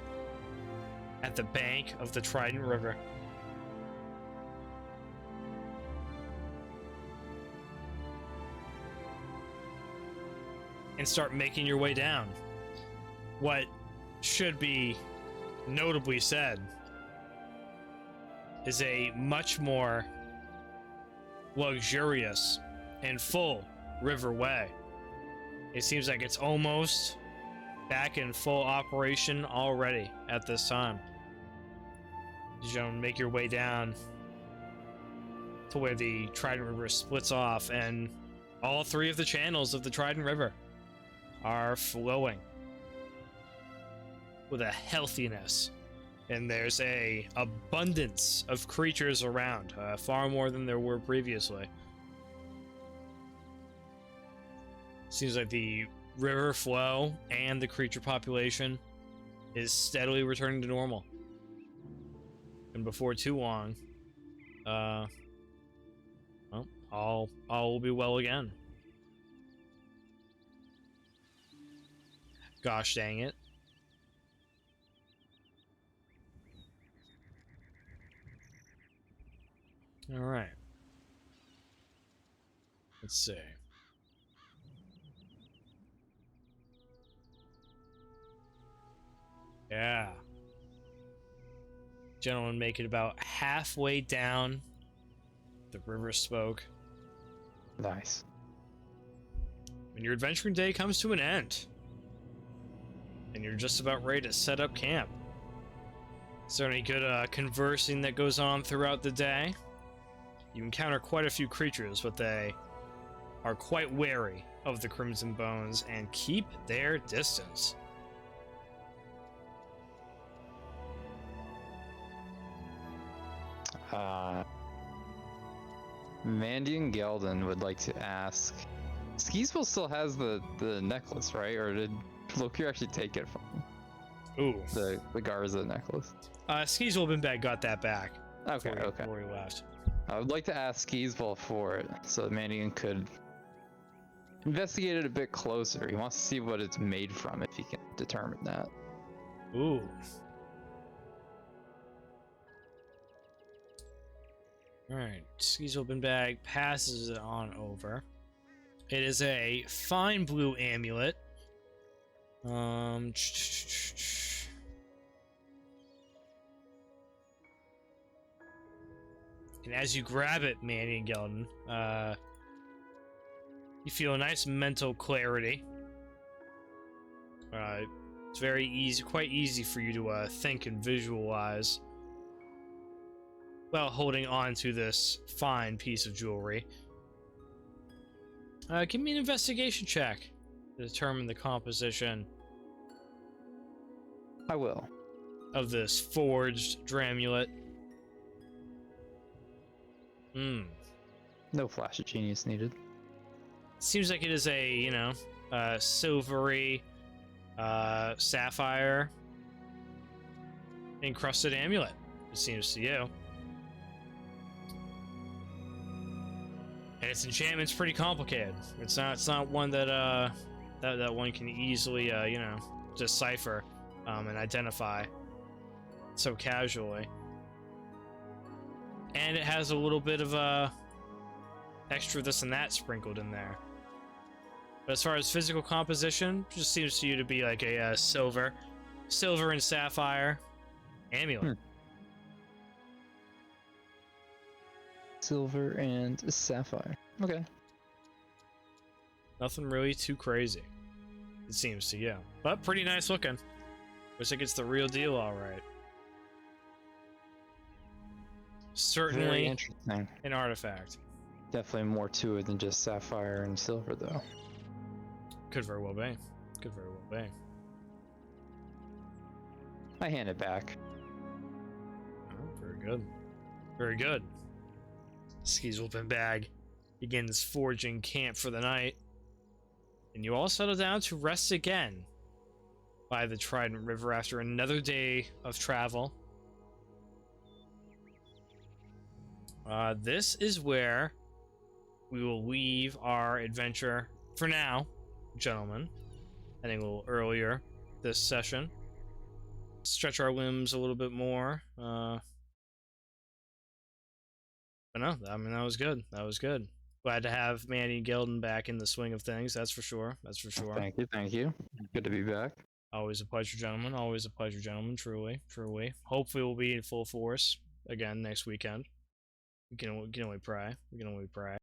at the bank of the Trident River. And start making your way down. What should be notably said is a much more luxurious and full riverway. It seems like it's almost back in full operation already at this time. You don't make your way down to where the Trident River splits off, and all three of the channels of the Trident River are flowing with a healthiness, and there's a abundance of creatures around, far more than there were previously. Seems like the river flow and the creature population is steadily returning to normal, and before too long, well, all will be well again. Gosh dang it. All right. Let's see. Yeah. Gentlemen make it about halfway down the river spoke. Nice. And your adventuring day comes to an end. And you're just about ready to set up camp. Is there any good conversing that goes on throughout the day? You encounter quite a few creatures, but they are quite wary of the Crimson Bones and keep their distance. Mandion Gelden would like to ask, Skeezewell still has the necklace, right? Or did Loki actually take it from him? Ooh. The Garza necklace. Skeezewell Binbag got that back. Okay, Before he left. I would like to ask Skeezewell for it, so that Mandion could investigate it a bit closer. He wants to see what it's made from, if he can determine that. Ooh. Alright, Skeezewell Binbag passes it on over. It is a fine blue amulet. And as you grab it, Manny and Gelden, you feel a nice mental clarity. It's very easy, quite easy for you to think and visualize while holding on to this fine piece of jewelry. Give me an investigation check to determine the composition. I will. Of this forged dramulet. No flash of genius needed. Seems like it is a, you know, silvery, sapphire encrusted amulet. It seems to you. And its enchantment's pretty complicated. It's not one that that one can easily you know, decipher and identify so casually. And it has a little bit of extra this and that sprinkled in there. But as far as physical composition, it just seems to you to be like a silver and sapphire amulet. Silver and sapphire. Okay. Nothing really too crazy, it seems to you. But pretty nice looking. Looks like it's the real deal, all right. Certainly Very interesting. an artifact. Definitely more to it than just sapphire and silver, though. Could very well be. Could very well be. I hand it back. Oh, very good. Very good. Skeezewell Binbag begins forging camp for the night. And you all settle down to rest again by the Trident River after another day of travel. This is where we will leave our adventure for now, gentlemen. I think a little earlier this session. Stretch our limbs a little bit more. But no, I mean, that was good. That was good. Glad to have Mandy and Gelden back in the swing of things, that's for sure. That's for sure. Thank you, thank you. Good to be back. Always a pleasure, gentlemen. Always a pleasure, gentlemen. Truly, truly. Hopefully we'll be in full force again next weekend. We can only pray. We can only pray.